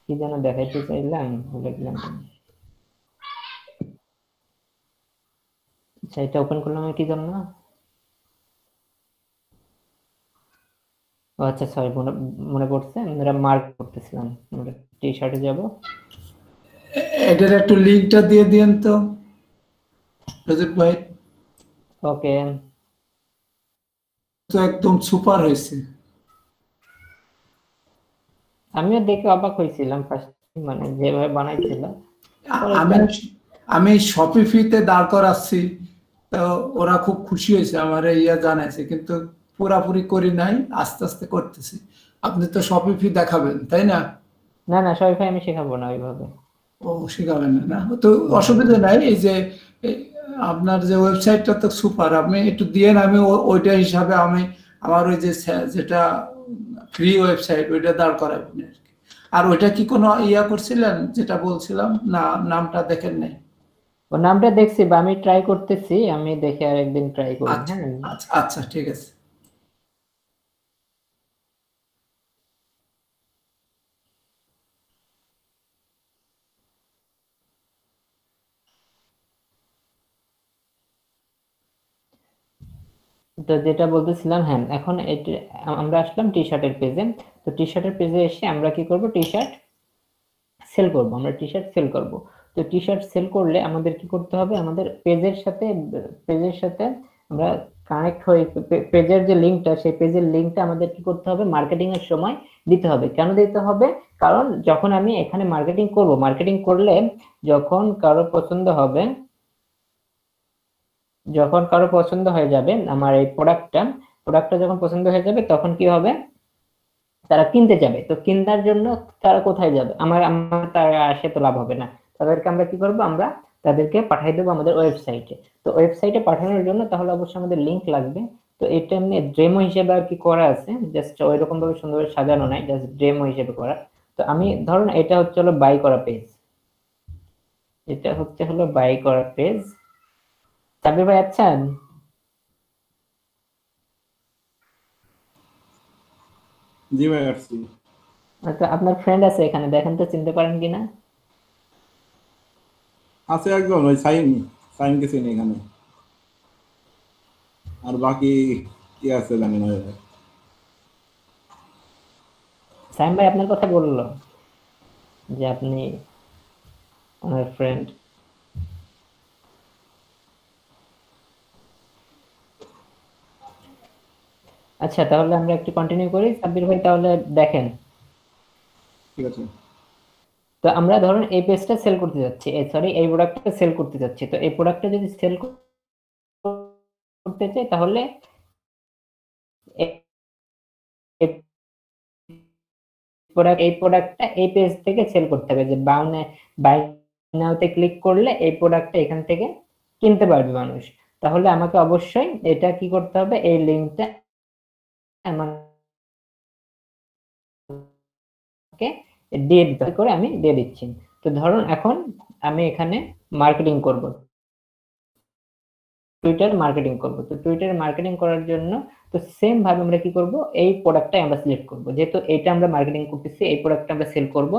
কি যেন দেখাইতে চাইলাম, ভুলে গেলাম। আচ্ছা, এটা ওপেন করলাম আমি কি জন্য, ও আচ্ছা সরি, মনে পড়ছে, আমরা মার্ক করতেছিলাম। আমরা টি শার্টে যাব। এটার একটু লিঙ্কটা দিয়ে দিন তো রজত ভাই, ওকে, তো একদম সুপার হয়েছে। আমিও দেখে অবাক হয়েছিলাম ফার্স্ট, মানে যেভাবে বানাইছিল। আমি আমি শপিফিতে দাঁড় করাচ্ছি, তো ওরা খুব খুশি হয়েছে, আমার জানাইছে, কিন্তু পুরাপুরি করি নাই, আস্তে আস্তে করতেছি। আপনি তো শপিফি দেখাবেন তাই না? না না, সবাই আমি শেখাবো না ওইভাবে। ও, শেখাবেন না? না তো অসুবিধা নাই। এই যে আপনার যে ওয়েবসাইটটা তো সুপার, আপনি একটু দিয়েন, আমি ওইটা হিসাবে আমি আমার ওই যে যেটা ফ্রি ওয়েবসাইট ওইটা দাঁড় করাবেন আর কি। আর ওইটা কি কোনো ইয়া করছিলেন যেটা বলছিলাম, না নামটা দেখেন নাই? ও নামটা দেখছি বা আমি ট্রাই করতেছি, আমি দেখে আর একদিন ট্রাই করি। আচ্ছা হ্যাঁ আচ্ছা আচ্ছা ঠিক আছে। তো যেটা বলতেছিলাম, হ্যাঁ এখন আমরা আসলাম টি শার্টের পেজে। তো টি শার্টের পেজে এসে আমরা কি করব, টি শার্ট সেল করব, আমরা টি শার্ট সেল করব। তো টি শার্ট সেল করলে আমাদের কি করতে হবে, আমাদের পেজের সাথে আমরা কানেক্ট হয়ে পেজের যে লিংকটা, সেই পেজের লিংকটা আমাদের কি করতে হবে, মার্কেটিং এর সময় দিতে হবে। কেন দিতে হবে? কারণ যখন আমি এখানে মার্কেটিং করব, মার্কেটিং করলে যখন কারো পছন্দ হবে, যখন কারো পছন্দ হয়ে যাবে আমার এই প্রোডাক্টটা যখন পছন্দ হয়ে যাবে, তখন কি হবে, তারা কিনতে যাবে। তো কেনার জন্য তারা কোথায় যাবে, আমার তার আসে তো লাভ হবে না। তাদেরকে আমরা কি করব, আমরা তাদেরকে পাঠিয়ে দেবো আমাদের ওয়েবসাইটে। তো ওয়েবসাইটে পাঠানোর জন্য তাহলে অবশ্যই আমাদের লিংক লাগবে। তো এটা এমনি ডেমো হিসেবে আর কি করা আছে, জাস্ট ওই রকম ভাবে সুন্দরভাবে সাজানো নাই, জাস্ট ডেমো হিসেবে করা। তো আমি ধরুন এটা হচ্ছে হলো বাই করা পেজ, এটা হচ্ছে হলো বাই করা পেজ। সাবির ভাই আছেন? জি ভাই আসছি। তো আপনার ফ্রেন্ড আছে এখানে, দেখেন তো চিনতে পারেন কিনা। আছে একজন, ওই সাইমকে চিনি এখানে। আর বাকি কি আছে জানি না ভাই। সাইম ভাই আপনার কথা বললো যে আপনি ওনার ফ্রেন্ড। আচ্ছা তাহলে আমরা একটু কন্টিনিউ করি। সাব্বির ভাই তাহলে দেখেন, ঠিক আছে। তো আমরা ধরুন এই পেজটা সেল করতে যাচ্ছি, সরি এই প্রোডাক্টটা সেল করতে যাচ্ছি। তো এই প্রোডাক্টটা যদি সেল করতে চাই তাহলে এই প্রোডাক্টটা এই পেজ থেকে সেল করতে হবে, যে বাই নাওতে ক্লিক করলে এই প্রোডাক্টটা এখান থেকে কিনতে পারবে মানুষ। তাহলে আমাকে অবশ্যই এটা কি করতে হবে, এই লিংকটা আমাকে দিয়ে দিতে হবে, করে আমি দিয়ে দিচ্ছি। তো ধরুন এখন আমি এখানে মার্কেটিং করব, টুইটার মার্কেটিং করব। তো টুইটার মার্কেটিং করার জন্য তো সেম ভাবে আমরা কি করব, এই প্রোডাক্টটাই আমরা সিলেক্ট করব, যেহেতু এটা আমরা মার্কেটিং করতেছি, এই প্রোডাক্টটা আমরা সেল করব।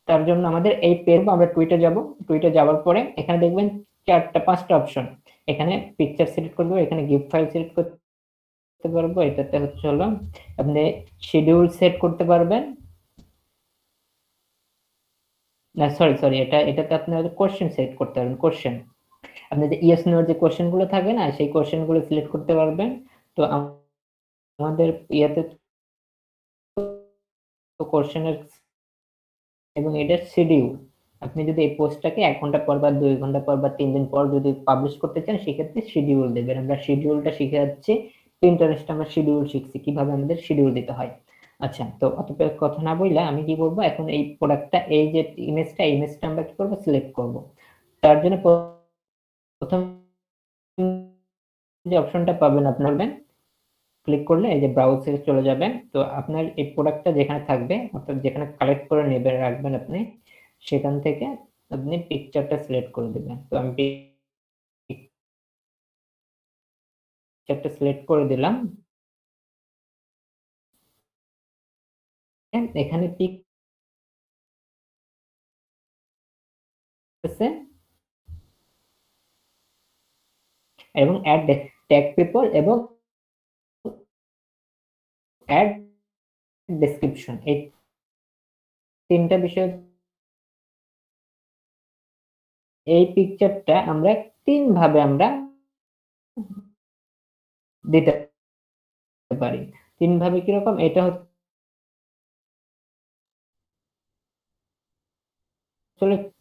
তার জন্য আমাদের এই পেজ, আমরা টুইটার যাব, টুইটার যাওয়ার পরে এখানে দেখবেন 4-5টা অপশন। এখানে পিকচার সিলেক্ট করব, এখানে গিফট ফাইল সিলেক্ট করতে পারবো, এটাতে হচ্ছে হলো আপনি শিডিউল সেট করতে পারবেন, না সরি এটাতে আপনি কোশ্চেন সেট করতে পারবেন। কোশ্চেন আপনি যে ইয়েস নো যে কোশ্চেন গুলো থাকে না, সেই কোশ্চেন গুলো সিলেক্ট করতে পারবেন। তো আমাদের ইয়াতে কোশ্চেনের এবং এটার শিডিউল, আপনি যদি এই পোস্টটাকে 1 ঘন্টা পর বা 2 ঘন্টা পর বা 3 দিন পর যদি পাবলিশ করতে চান, সেক্ষেত্রে শিডিউল দেবেন। আমরা শিডিউলটা শিখে যাচ্ছি, পিন্টারেস্টে আমরা শিডিউল শিখছি কিভাবে আমাদের শিডিউল দিতে হয়। আচ্ছা, তো অত কথা না বইলা আমি কি করব, এখন এই প্রোডাক্টটা, এই যে ইমেজটা আমরা কি করব, সিলেক্ট করব। তার জন্য প্রথম যে অপশনটা পাবেন আপনার, ক্লিক করলে এই যে ব্রাউজারে চলে যাবেন। তো আপনার এই প্রোডাক্টটা যেখানে থাকবে, অর্থাৎ যেখানে কালেক্ট করে নেবেন রাখবেন আপনি, সেখান থেকে আপনি পিকচারটা সিলেক্ট করে দিবেন। তো আমি পিকচারটা সিলেক্ট করে দিলাম। এখানে পিক আছে এবং অ্যাড ট্যাগ পিপল এবং অ্যাড ডেসক্রিপশন, এই 3টা বিষয়। এই পিকচারটা আমরা 3 ভাবে আমরা দিতে পারি। 3 ভাবে কিরকম, এটা হচ্ছে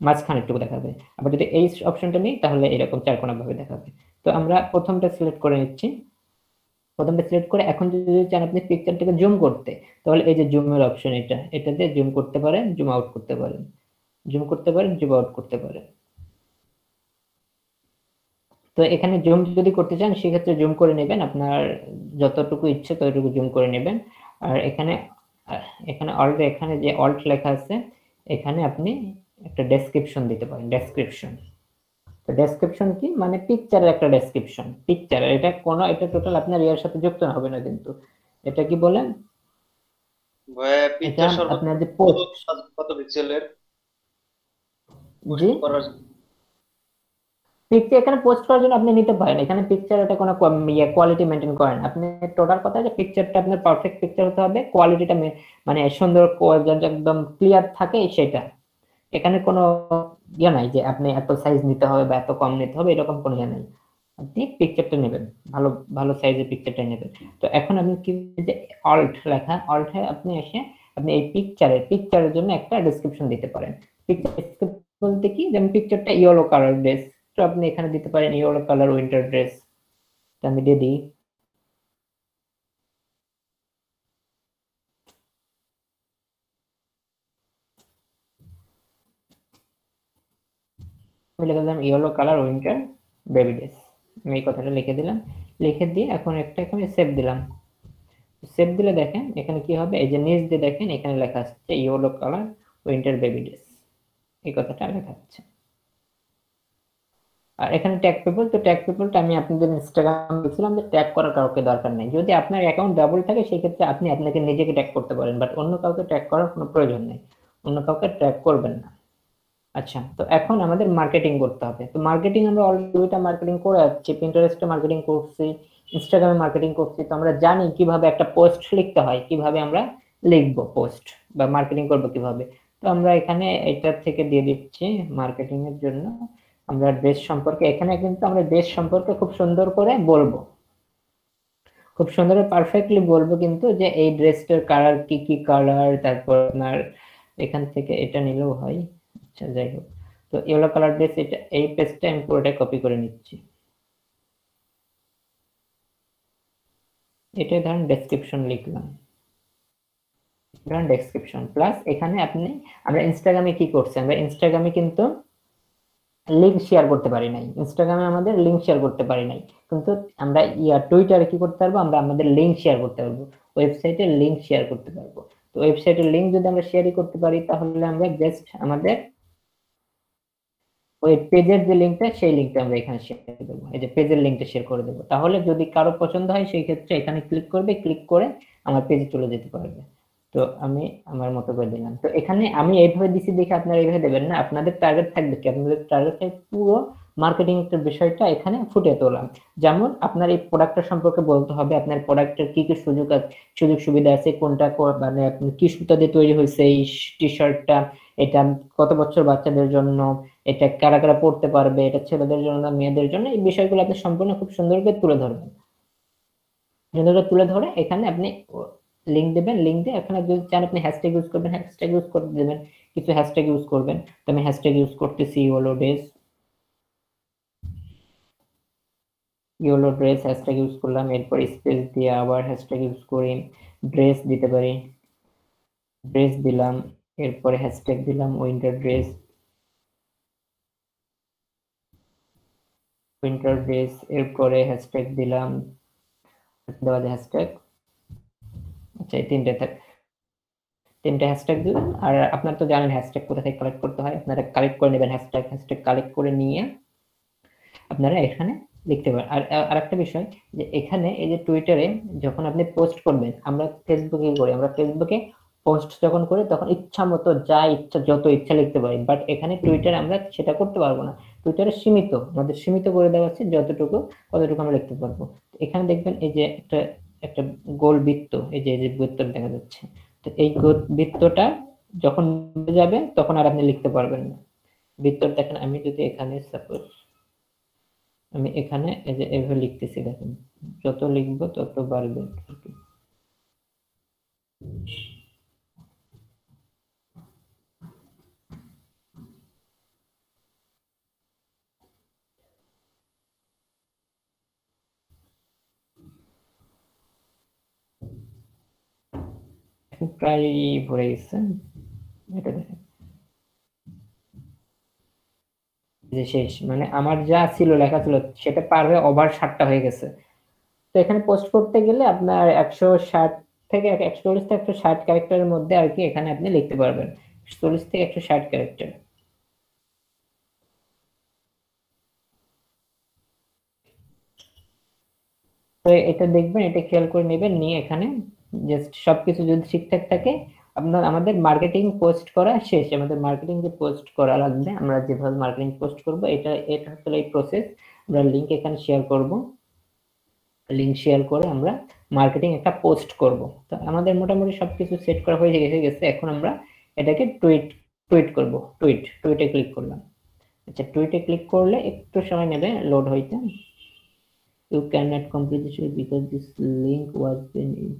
মাঝখানে একটু দেখাবে। আবার যদি এই অপশনটা নিই তাহলে এরকম 4 কোণা ভাবে দেখাবে। তো আমরা প্রথমটা সিলেক্ট করে নিচ্ছি। প্রথমটা সিলেক্ট করে এখন যদি চান আপনি পিকচারটাকে জুম করতে, তাহলে এই যে জুমের অপশন, এটাতে জুম করতে পারেন, জুম আউট করতে পারেন, জুম করতে পারেন, জুম আউট করতে পারেন। তো এখানে জুম যদি করতে চান সেক্ষেত্রে জুম করে নেবেন, আপনার যতটুকু ইচ্ছে ততটুকু জুম করে নেবেন। আর এখানে অলরেডি এখানে যে অল্ট লেখা আছে এখানে আপনি একটা ডেসক্রিপশন দিতে পারেন। ডেসক্রিপশন, তো ডেসক্রিপশন কি মানে পিকচারের একটা ডেসক্রিপশন, পিকচার এটা টোটাল আপনার ইয়ার সাথে যুক্ত হবে না, কিন্তু এটা কি বলেন, ভাইয়া এটা পিকচার সর্বোচ্চ আপনার যে পোস্ট, কত পিক্সেলের জি পোস্ট করার জন্য? পিকচার এখানে পোস্ট করার জন্য আপনি নিতে পারেন, এখানে পিকচার এটা কোনো কোয়ালিটি মেনটেন করেন আপনি। টোটাল কথা যে পিকচারটা আপনার পারফেক্ট পিকচার হতে হবে, কোয়ালিটিটা মানে সুন্দর একদম ক্লিয়ার থাকে সেটা। এখানে কোনো ইয়ে নাই যে আপনি এত সাইজ নিতে হবে বা এত কম নিতে হবে, এরকম কোনো ইয়ে নাই। আপনি পিকচারটা নেবেন, ভালো ভালো সাইজের পিকচারটা নেবেন। তো এখন আপনি কি যে অল্ট লেখা, অল্টে আপনি এসে আপনি এই পিকচারের জন্য একটা ডেসক্রিপশন দিতে পারেন। পিকচার বলতে কি, যেমন পিকচারটা ইয়েলো কালার ড্রেস, তো আপনি এখানে দিতে পারেন ইয়েলো কালার উইন্টার ড্রেস। আমি দিয়ে দিই, আমি লিখে দিলাম yellow colour winter baby dress, আমি এই কথাটা লিখে দিলাম। লিখে দিয়ে এখন একটা এখানে সেভ দিলাম। সেভ দিলে দেখেন এখানে কি হবে, এই যে নিচ দিয়ে দেখেন এখানে লেখা আসছে yellow colour winter baby dress, এই কথাটা লেখা আছে। আর এখানে ট্যাগ পিপল, তো ট্যাগ পিপলটা আমি আপনাদের ইনস্টাগ্রাম বলছিলাম যে ট্যাগ করার কাউকে দরকার নেই। যদি আপনার অ্যাকাউন্ট ডাবল থাকে সেই ক্ষেত্রে আপনি আপনাকে নিজেকে ট্যাগ করতে পারেন, বাট অন্য কাউকে ট্যাগ করার কোনো প্রয়োজন নেই, অন্য কাউকে ট্যাগ করবেন না। আচ্ছা, তো এখন আমাদের মার্কেটিং করতে হবে। তো মার্কেটিং আমরা অলরেডি দুইটা মার্কেটিং করে যাচ্ছি, পিন্টারেস্টে মার্কেটিং করছি, ইনস্টাগ্রামে মার্কেটিং করছি। তো আমরা জানি কিভাবে একটা পোস্ট লিখতে হয়, কিভাবে আমরা লিখবো পোস্ট বা মার্কেটিং করবো কিভাবে। তো আমরা এখানে এটা থেকে দিয়ে দিচ্ছি মার্কেটিং এর জন্য। আমরা ড্রেস সম্পর্কে, এখানে কিন্তু আমরা ড্রেস সম্পর্কে খুব সুন্দর করে বলবো, খুব সুন্দর পারফেক্টলি বলবো, কিন্তু যে এই ড্রেসটার কালার কি কি কালার, তারপর আপনার এখান থেকে এটা নিলেও হয়। আচ্ছা যাই হোক, তো ইয়েলো কালার ড্রেস, এটা এই পেজটা আমি পুরোটা কপি করে নিচ্ছি। এটা ধরেন ডেসক্রিপশন লিখলাম, ধরেন ডেসক্রিপশন প্লাস এখানে আপনি, আমরা ইনস্টাগ্রামে কি করছি, আমরা ইনস্টাগ্রামে কিন্তু লিংক শেয়ার করতে পারি নাই, ইনস্টাগ্রামে আমাদের লিংক শেয়ার করতে পারি নাই, কিন্তু আমরা টুইটারে কি করতে পারবো, আমরা আমাদের লিংক শেয়ার করতে পারবো, ওয়েবসাইটের লিংক শেয়ার করতে পারবো। তো ওয়েবসাইটের লিংক যদি আমরা শেয়ারই করতে পারি তাহলে আমরা জাস্ট আমাদের ওই পেজের যে লিংকটা সেই লিংকটা আমরা এখানে শেয়ার করে দেবো, এই যে পেজের লিংকটা শেয়ার করে দেবো। তাহলে যদি কারো পছন্দ হয় সেই ক্ষেত্রে এখানে ক্লিক করবে, ক্লিক করে আমার পেজে চলে যেতে পারবে। তো আমি আমার মতো করে দিলাম। তো এখানে আমি এইভাবে দিছি দেখে আপনারা এইভাবে দেবেন না, আপনাদের টার্গেট থাকবে কি, আপনাদের টার্গেট পুরো মার্কেটিং এর বিষয়টা এখানে ফুটে তোলাম। যেমন আপনার এই প্রোডাক্টটা সম্পর্কে বলতে হবে, আপনার প্রোডাক্টের কি কি সুযোগ সুবিধা আছে, কোনটা মানে আপনি কি সুতা দিয়ে তৈরি হয়েছে এই টি শার্টটা, এটা কত বছর বাচ্চাদের জন্য, এটা কারা কারা পড়তে পারবে, এটা ছেলেদের জন্য না মেয়েদের জন্য, এই বিষয়গুলো আপনি সম্পূর্ণ খুব সুন্দর করে তুলে ধরবেন। সুন্দর করে তুলে ধরে এখানে আপনি লিংক দেবেন, লিংক দিয়ে এখানে যদি চান আপনি হ্যাশট্যাগ ইউজ করবেন, হ্যাশট্যাগ ইউজ করে দেবেন, কিছু হ্যাশট্যাগ ইউজ করবেন। তো আমি হ্যাশট্যাগ ইউজ করতেছি ইয়েলো ড্রেস হ্যাশট্যাগ ইউজ করলাম, এরপর স্পেস দিয়ে আবার হ্যাশট্যাগ ইউজ করি, ড্রেস দিতে পারি, ড্রেস দিলাম, এরপরে হ্যাশট্যাগ দিলাম উইন্টার ড্রেস, এরপরে হ্যাশট্যাগ দিলাম, দেওয়া যায় হ্যাশট্যাগ। আচ্ছা এই তিনটে হ্যাশট্যাগ দিলাম। আর আপনার তো জানেন হ্যাশট্যাগ কোথা থেকে কালেক্ট করতে হয়, আপনারা কালেক্ট করে নেবেন, হ্যাশট্যাগ কালেক্ট করে নিয়ে আপনারা এখানে লিখতে পারেন। আর আরেকটা বিষয় যে এখানে এই যে টুইটারে যখন আপনি পোস্ট করবেন, আমরা ফেসবুকে করি, আমরা ফেসবুকে পোস্ট যখন করি তখন ইচ্ছা মতো যা ইচ্ছা যত ইচ্ছা লিখতে পারি, বাট এখানে টুইটারে আমরা সেটা করতে পারবো না। টুইটারে সীমিত, আমাদের সীমিত করে দেওয়া আছে, যতটুকু কতটুকু আমরা লিখতে পারবো। এখানে দেখবেন এই যে একটা একটা গোল বৃত্ত, এই যে বৃত্ত দেখা যাচ্ছে, তো এই বৃত্তটা যখন যাবে তখন আর আপনি লিখতে পারবেন না। বৃত্ত দেখেন, আমি যদি এখানে সাপোজ আমি এখানে এই যে এভাবে লিখতেছি, দেখেন যত লিখবো তত বাড়বে আর কি। প্রায় ভরে গেছে, এটা দেখেন যে শেষ, মানে আমার যা ছিল লেখা ছিল সেটা পার হয়ে ওভার 60টা হয়ে গেছে। তো এখানে পোস্ট করতে গেলে আপনার 160 থেকে 140 থেকে 160 ক্যারেক্টারের মধ্যে আর কি এখানে আপনি লিখতে পারবেন, 140 থেকে 160 ক্যারেক্টার। তো এটা দেখবেন, এটা খেয়াল করে নেবেন, নিয়ে এখানে জাস্ট সবকিছু যদি ঠিকঠাক থাকে আপনার আমাদের মার্কেটিং পোস্ট করা শেষ। আমাদের মার্কেটিং যে পোস্ট করা লাগবে, আমরা যেভাবে মার্কেটিং পোস্ট করব এটা হচ্ছে এই প্রসেস। আমরা লিংক এখানে শেয়ার করব, লিংক শেয়ার করে আমরা মার্কেটিং একটা পোস্ট করব। তো আমাদের মোটামুটি সবকিছু সেট করা হয়ে গেছে। এখন আমরা এটাকে টুইট করব। টুইটে ক্লিক করলাম। আচ্ছা, টুইটে ক্লিক করলে একটু সময় নেবে লোড হইতে। You cannot complete this because this link was been in.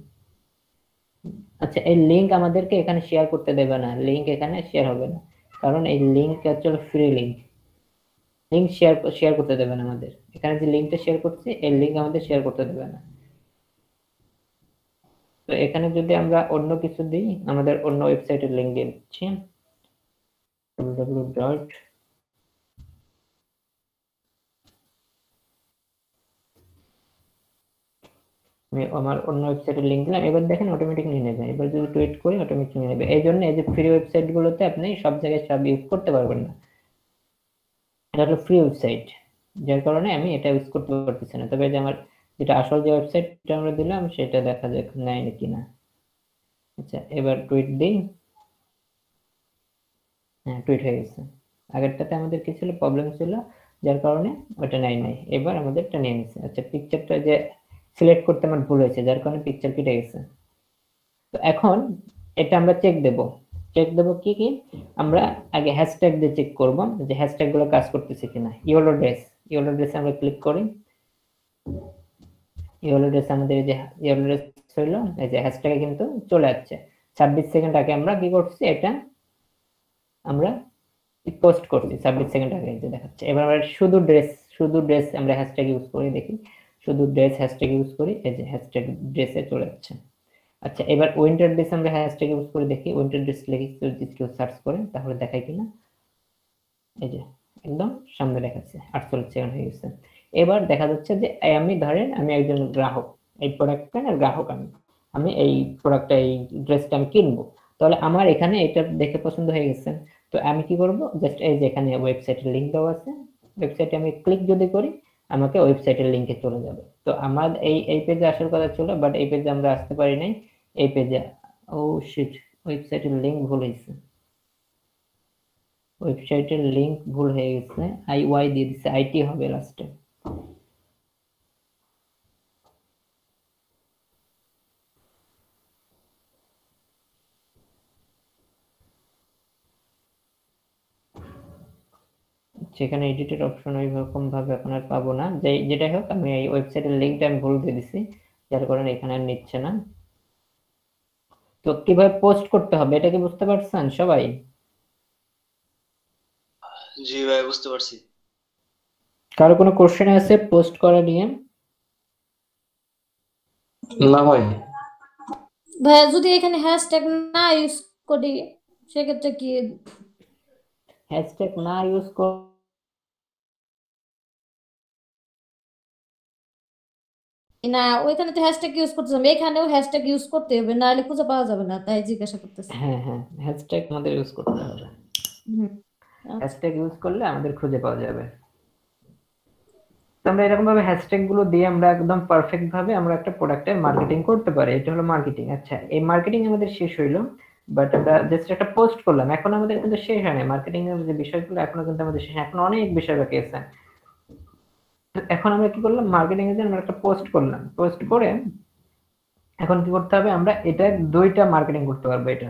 আচ্ছা, এই লিংক আমাদেরকে এখানে শেয়ার করতে দেবে না, লিংক এখানে শেয়ার হবে না, কারণ এই link actually free link. Link share করতে দেবে না আমাদের। এখানে যে লিংকটা শেয়ার করছি এই লিংক আমাদের শেয়ার করতে দেবে না। তো এখানে যদি আমরা অন্য কিছু দিই, আমাদের অন্য ওয়েবসাইটের লিংক দিয়ে দিচ্ছি, www. আমি আমার অন্য ওয়েবসাইটের লিংক দিলাম। এবার দেখেন অটোমেটিক নিয়ে নেবে। এবার যদি টুইট করি অটোমেটিক নিয়ে নেবে। এই জন্য এই যে ফ্রি ওয়েবসাইট গুলোতে আপনি সব জায়গায় সব ইউজ করতে পারবেন না, এটা হলো ফ্রি ওয়েবসাইট, যার কারণে আমি এটা ইউজ করতে পারতেছি না। তবে যে আমার যেটা আসল যে ওয়েবসাইটটা আমরা দিলাম সেটা দেখা যাক নেয় নাকি না। আচ্ছা, এবার টুইট দিই। হ্যাঁ, টুইট হয়ে গেছে। আগেরটাতে আমাদের কি ছিল, প্রবলেম ছিল, যার কারণে ওটা নাই। এবার আমাদের এটা নিয়ে নিচ্ছে। আচ্ছা, পিকচারটা যে সিলেক্ট করতে আমার ভুল হয়েছে, যার কারণে পিকচার কেটে গেছে। তো এখন এটা আমরা চেক দেব কি আমরা আগে হ্যাশট্যাগ দিয়ে চেক করব যে হ্যাশট্যাগ গুলো কাজ করতেছে কিনা। ইয়েলো ড্রেস আমরা ক্লিক করি। ইয়েলো ড্রেস আমাদের এই যে ইয়েলো ড্রেস হলো, এই যে হ্যাশট্যাগে কিন্তু চলে যাচ্ছে। 26 সেকেন্ড আগে আমরা কি করছি, এটা আমরা পোস্ট করছি 26 সেকেন্ড আগে, এই যে দেখাচ্ছে। এবার আমরা শুধু ড্রেস আমরা হ্যাশট্যাগ ইউজ করি, দেখি শুধু ড্রেস হ্যাশট্যাগ ইউজ করি, এই যে হ্যাশট্যাগ ড্রেসে চলে যাচ্ছে। আচ্ছা, এবার উইন্টার ড্রেস আমরা হ্যাশট্যাগ ইউজ করে দেখি, উইন্টার ড্রেস লিখে যদি কেউ সার্চ করে তাহলে দেখায় কিনা। এই যে একদম সামনে দেখাচ্ছে 48 সেকেন্ড হয়ে গেছে। এবার দেখা যাচ্ছে যে আমি ধরেন আমি একজন গ্রাহক, এই প্রোডাক্টের গ্রাহক, আমি এই প্রোডাক্টটা এই ড্রেসটা আমি কিনবো, তাহলে আমার এখানে এটা দেখে পছন্দ হয়ে গেছে। তো আমি কি করব, জাস্ট এই যে এখানে ওয়েবসাইটের লিংক দেওয়া আছে, ওয়েবসাইটে আমি ক্লিক যদি করি আমাকে ওয়েবসাইটের লিংকে চলে যাবে। তো আমার এই পেজে আসার কথা ছিল, বাট এই পেজে আমরা আসতে পারি নাই। এই পেজে ও শিট, ওয়েবসাইটের লিংক ভুল হয়েছে, ওয়েবসাইটের লিংক ভুল হয়ে গেছে, IY দিয়ে দিচ্ছে, IT হবে লাস্টে। সেখানে এডিটের অপশন ওইরকম ভাবে এখন আর পাবো না। যেটাই হোক, আমি এই ওয়েবসাইটের লিংকটা আমি ভুল দিয়ে দিছি, যার কারণে এখানে আর নিচ্ছে না। তো কিভাবে পোস্ট করতে হবে এটা কি বুঝতে পারছেন সবাই? জি ভাই, বুঝতে পারছি। কারো কোনো কোশ্চেন আছে পোস্ট করা নিয়ে? না ভাই। ভাইয়া যদি এখানে হ্যাশট্যাগ না ইউজ করি সেক্ষেত্রে কি? হ্যাশট্যাগ না ইউজ না, ওইখানে তো হ্যাশট্যাগ ইউজ করতে হবে, এখানেও হ্যাশট্যাগ ইউজ করতে হবে, নাহলে খুঁজে পাওয়া যাবে না, তাই জিজ্ঞাসা করতেছি। হ্যাঁ, হ্যাশট্যাগ আমাদের ইউজ করতে হবে। আচ্ছা। হ্যাশট্যাগ ইউজ করলে আমাদের খুঁজে পাওয়া যাবে। তো আমরা এরকম ভাবে হ্যাশট্যাগ গুলো দিয়ে আমরা একদম পারফেক্ট ভাবে আমরা একটা প্রোডাক্টের মার্কেটিং করতে পারি। এটা হলো মার্কেটিং। আচ্ছা, এই মার্কেটিং আমাদের শেষ হইলো, বাট আমরা জাস্ট একটা পোস্ট করলাম। এখন আমাদের কিন্তু শেষ হয় না মার্কেটিং এর যে বিষয়গুলো, এখনো কিন্তু আমাদের শেষ, এখন অনেক বিষয় বাকি আছে। এখন আমরা কি করলাম, মার্কেটিং এর জন্য আমরা একটা পোস্ট করলাম, পোস্ট করে এখন কি করতে হবে, আমরা এটা দুইটা মার্কেটিং করতে পারবো। এটা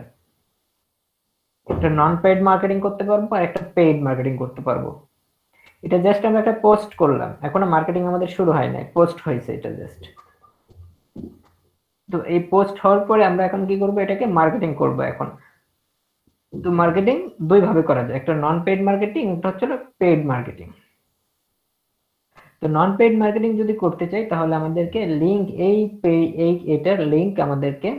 একটা নন পেইড মার্কেটিং করতে পারবো আর একটা পেইড মার্কেটিং করতে পারবো। এটা জাস্ট আমরা একটা পোস্ট করলাম, এখনো মার্কেটিং আমাদের শুরু হয় নাই, পোস্ট হয়েছে এটা জাস্ট। তো এই পোস্ট হওয়ার পরে আমরা এখন কি করব, এটাকে মার্কেটিং করব এখন। তো মার্কেটিং দুই ভাবে করা যায়, একটা নন পেইড মার্কেটিং, একটা হচ্ছে পেইড মার্কেটিং। তো নন পেইড মার্কেটিং যদি করতে চাই তাহলে আমাদেরকে লিংক এটার লিংক আমাদেরকে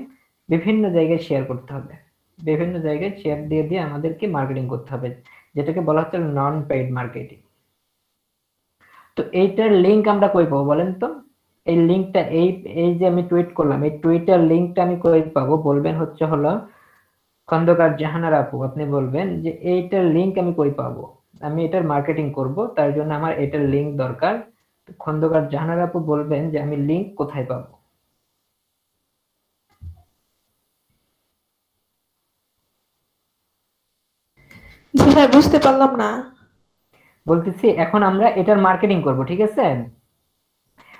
বিভিন্ন জায়গায় শেয়ার করতে হবে, বিভিন্ন জায়গায় শেয়ার দিয়ে আমাদেরকে মার্কেটিং করতে হবে, যেটাকে বলা হচ্ছে নন পেইড মার্কেটিং। তো এইটার লিংক আমরা কই পাবো বলেন তো? এই লিংকটা এই যে আমি টুইট করলাম, এই টুইটার লিংকটা আমি কই পাবো বলবেন হচ্ছে হলো খন্দকার জাহানার আপু, আপনি বলবেন যে এইটার লিংক আমি কই পাবো, আমি এটার মার্কেটিং করব, তার জন্য আমার এটার লিংক দরকার। তো খন্দকার জাহানার আপু বলবেন যে আমি লিংক কোথায় পাবো। জি ভাই, বুঝতে পারলাম না। বলতেছি এখন আমরা এটার মার্কেটিং করব, ঠিক আছে?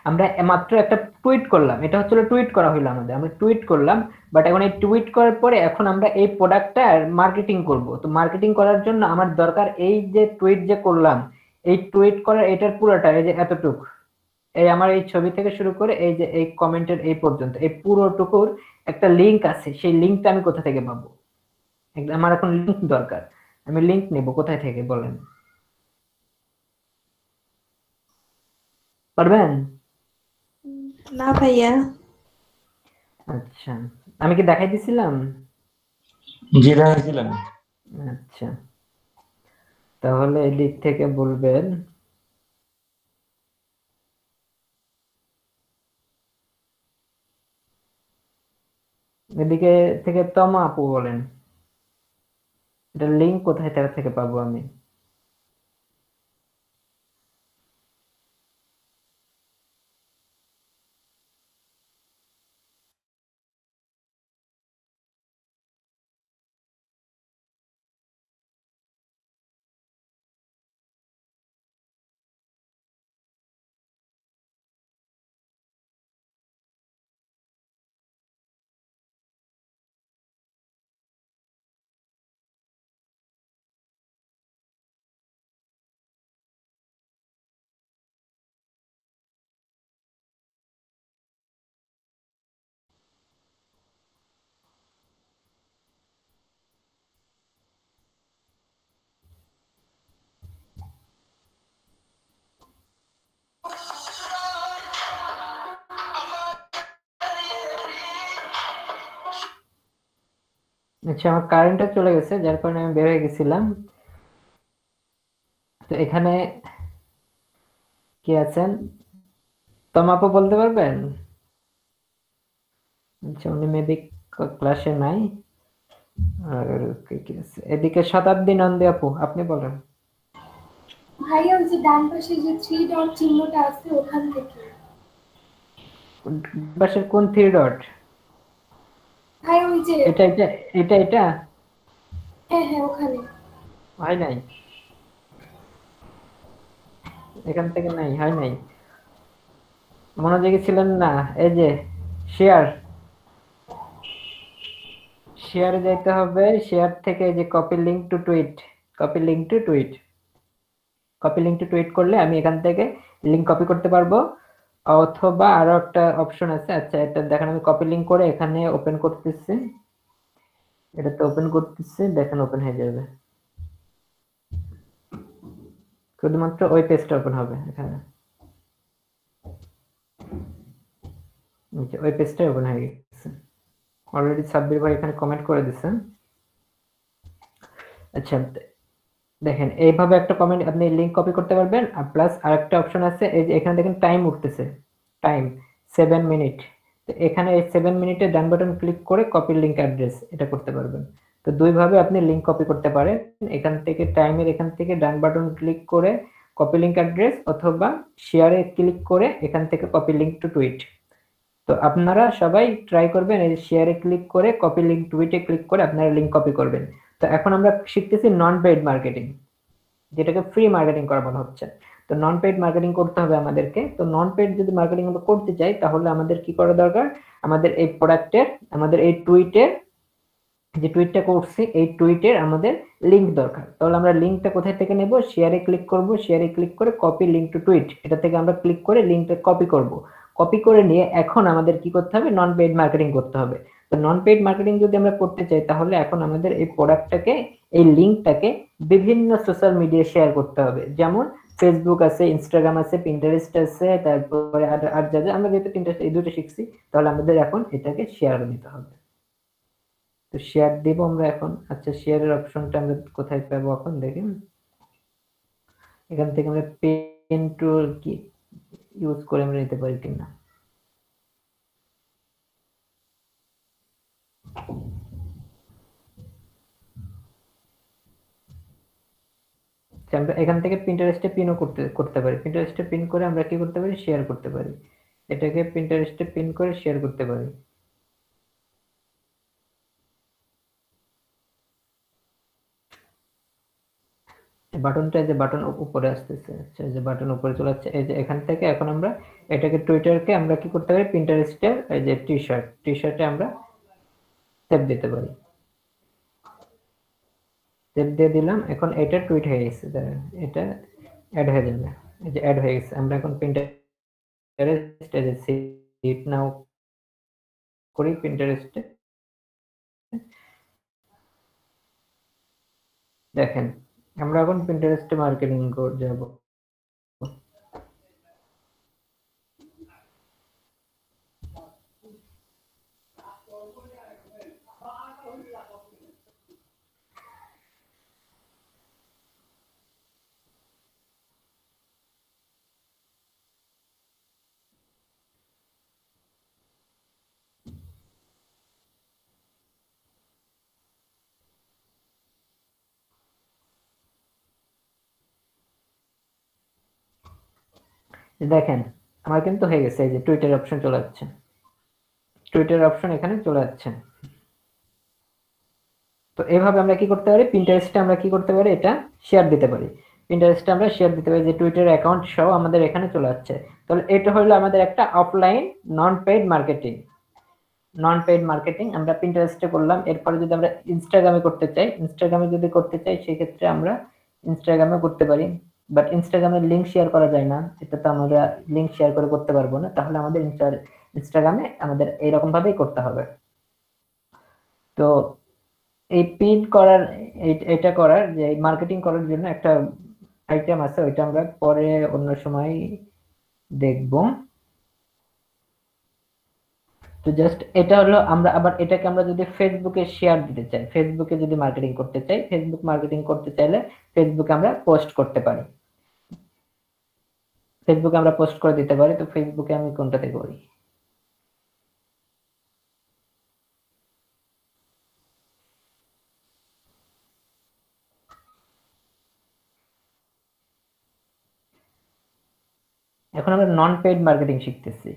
আমরা মাত্র একটা টুইট করলাম, এটা হচ্ছে টুইট করা হইলো আমাদের, আমরা টুইট করলাম, বাট এখন এই টুইট করার পরে এখন আমরা এই প্রোডাক্টটার মার্কেটিং করব। তো মার্কেটিং করার জন্য আমার দরকার এই যে টুইট যে করলাম, এই টুইট করার এটার পুরোটা, এই যে এতটুক, এই আমার এই ছবি থেকে শুরু করে এই যে এই কমেন্টের এই পর্যন্ত এই পুরোটুকুর একটা লিংক আছে, সেই লিংকটা আমি কোথা থেকে পাবো? আমার এখন লিংক দরকার, আমি লিংক নেব কোথায় থেকে বলেন, পারবেন? না ভাইয়া। আচ্ছা, আমি কি দেখাই দিছিলাম? জি দেখাইছিলাম। আচ্ছা, তাহলে এদিক থেকে বলবেন এদিকে থেকে তমা আপু বলেন এটা লিংক কোথায় থেকে পাবো আমি? আচ্ছা, আমার কারেন্টটা চলে গেছে, যার কারণে আমি বের হয়ে গেছিলাম। তো এখানে কি আছেন তমা আপু বলতে পারবেন? আচ্ছা, উনি মেবি ক্লাসে নাই। আর কি আছে এদিকে? শতাব্দী নন্দী আপু, আপনি বলেন। ভাইয়া ওই যে ডান পাশে যে 3 ডট চিহ্নটা আছে ওখান থেকে। বাসের কোন 3 ডট? ভাই ওই যে এটা এটা এটা এটা হ্যাঁ হ্যাঁ ওখানে। হয় নাই, এখান থেকে নাই, হয় নাই, মনোযোগী ছিলেন না। এই যে শেয়ার, শেয়ারে যাইতে হবে, শেয়ার থেকে এই যে copy link to tweet, copy link to tweet, copy link to tweet করলে আমি এখান থেকে লিংক কপি করতে পারবো, অথবা আরো একটা অপশন আছে। আচ্ছা, এটা দেখেন আমি কপি লিংক করে এখানে ওপেন করতেছি, এটাতে ওপেন করতেছি, দেখেন ওপেন হয়ে যাবে, শুধুমাত্র ওই পেজটা ওপেন হবে এখানে, ওই পেজটা ওপেন হয়ে গেছে অলরেডি। সাব্বির ভাই এখানে কমেন্ট করে দিচ্ছেন। আচ্ছা, দেখেন এইভাবে একটা কমেন্ট আপনি লিংক কপি করতে পারবেন। আর প্লাস আরেকটা অপশন আছে, এই যে এখানে দেখেন টাইম উঠতেছে, টাইম 7 মিনিট। তো এখানে এই 7 মিনিটে ডান বাটন ক্লিক করে কপি লিংক অ্যাড্রেস এটা করতে পারবেন। তো দুই ভাবে আপনি লিংক কপি করতে পারেন, এখান থেকে টাইমের এখান থেকে ডান বাটন ক্লিক করে কপি লিংক অ্যাড্রেস, অথবা শেয়ারে ক্লিক করে এখান থেকে কপি লিংক টু টুইট। তো আপনারা সবাই ট্রাই করবেন, এই শেয়ারে ক্লিক করে কপি লিংক টুইটে ক্লিক করে আপনারা লিংক কপি করবেন। তো এখন আমরা শিখতেছি নন পেইড মার্কেটিং, যেটাকে ফ্রি মার্কেটিং করা বলা হচ্ছে। তো নন পেইড মার্কেটিং করতে হবে আমাদেরকে। তো নন পেইড যদি মার্কেটিং আমরা করতে চাই তাহলে আমাদের কি করা দরকার? আমাদের এই প্রোডাক্টের, আমাদের এই টুইটের, যে টুইটটা করছি এই টুইটের আমাদের লিংক দরকার। তাহলে আমরা লিংকটা কোথায় থেকে নেব? শেয়ারে ক্লিক করব, শেয়ারে ক্লিক করে কপি লিংক টু টুইট, এটা থেকে আমরা ক্লিক করে লিংকটা কপি করব। কপি করে নিয়ে এখন আমাদের কি করতে হবে? নন পেইড মার্কেটিং করতে হবে। তো নন পেইড মার্কেটিং যদি আমরা করতে চাই তাহলে এখন আমাদের এই প্রোডাক্টটাকে, এই লিংকটাকে বিভিন্ন সোশ্যাল মিডিয়া শেয়ার করতে হবে। যেমন ফেসবুক আছে, ইনস্টাগ্রাম আছে, পিন্টারেস্ট আছে, তারপরে আর যা যা আমরা যেহেতু পিন্টারেস্ট এই দুটো শিখছি, তাহলে আমাদের এখন এটাকে শেয়ার দিতে হবে। তো শেয়ার দিব আমরা এখন। আচ্ছা, শেয়ারের অপশনটা আমরা কোথায় পাবো এখন দেখেন, এখান থেকে আমরা টুল কি ইউজ করে আমরা নিতে পারি কিনা। আমরা এখান থেকে পিন্টারেস্টে পিনও করতে পারি। পিন্টারেস্টে পিন করে আমরা কি করতে পারি, শেয়ার করতে পারি। এটাকে পিন্টারেস্টে পিন করে শেয়ার করতে পারি। বাটনটা যে বাটন উপরে আসতেছে, আচ্ছা এই যে বাটন উপরে চলে যাচ্ছে, এই যে এখান থেকে এখন আমরা এটাকে টুইটারকে আমরা কি করতে পারি, পিন্টারেস্টের এই যে টি-শার্টে আমরা সেভ দিতে পারি। সেভ দিয়ে দিলাম, এখন এটা টুইট হয়ে গেছে, এটা অ্যাড হয়ে যাবে, এই যে অ্যাড হয়ে গেছে। আমরা এখন পিন্টারেস্ট এই যে সিট নাও করি পিন্টারেস্টে, দেখেন আমরা এখন পিন্টারেস্টে মার্কেটিং করে যাব। দেখেন আমার কিন্তু হয়ে গেছে, এই যে টুইটার অপশন চলে যাচ্ছে, টুইটার অপশন এখানে চলে যাচ্ছে। তো এইভাবে আমরা কি করতে পারি, পিন্টারেস্টে আমরা কি করতে পারি, এটা শেয়ার দিতে পারি। পিন্টারেস্টে আমরা শেয়ার দিতে পারি, যে টুইটার অ্যাকাউন্ট সহ আমাদের এখানে চলে যাচ্ছে। তাহলে এটা হলো আমাদের একটা অফলাইন নন পেইড মার্কেটিং। নন পেইড মার্কেটিং আমরা পিন্টারেস্টে করলাম। এরপরে যদি আমরা ইনস্টাগ্রামে করতে চাই, ইনস্টাগ্রামে যদি করতে চাই সেক্ষেত্রে আমরা ইনস্টাগ্রামে করতে পারি। বাট ইনস্টাগ্রামে লিংক শেয়ার করা যায় না, এটা তো আমরা লিংক শেয়ার করে করতে পারবো না। তাহলে আমাদের ইনস্টাগ্রামে আমাদের এইরকম ভাবেই করতে হবে। তো এই পিন করার, এটা করার যে মার্কেটিং করার জন্য একটা আইটেম আছে, ওইটা আমরা পরে অন্য সময় দেখব। তো জাস্ট এটা হলো, আমরা আবার এটাকে আমরা যদি ফেসবুকে শেয়ার দিতে চাই, ফেসবুকে যদি মার্কেটিং করতে চাই, ফেসবুক মার্কেটিং করতে চাইলে ফেসবুকে আমরা পোস্ট করতে পারি, ফেসবুকে আমরা পোস্ট করে দিতে পারি। তো ফেসবুকে আমি কোনটাতে করি, এখন আমরা নন পেইড মার্কেটিং শিখতেছি,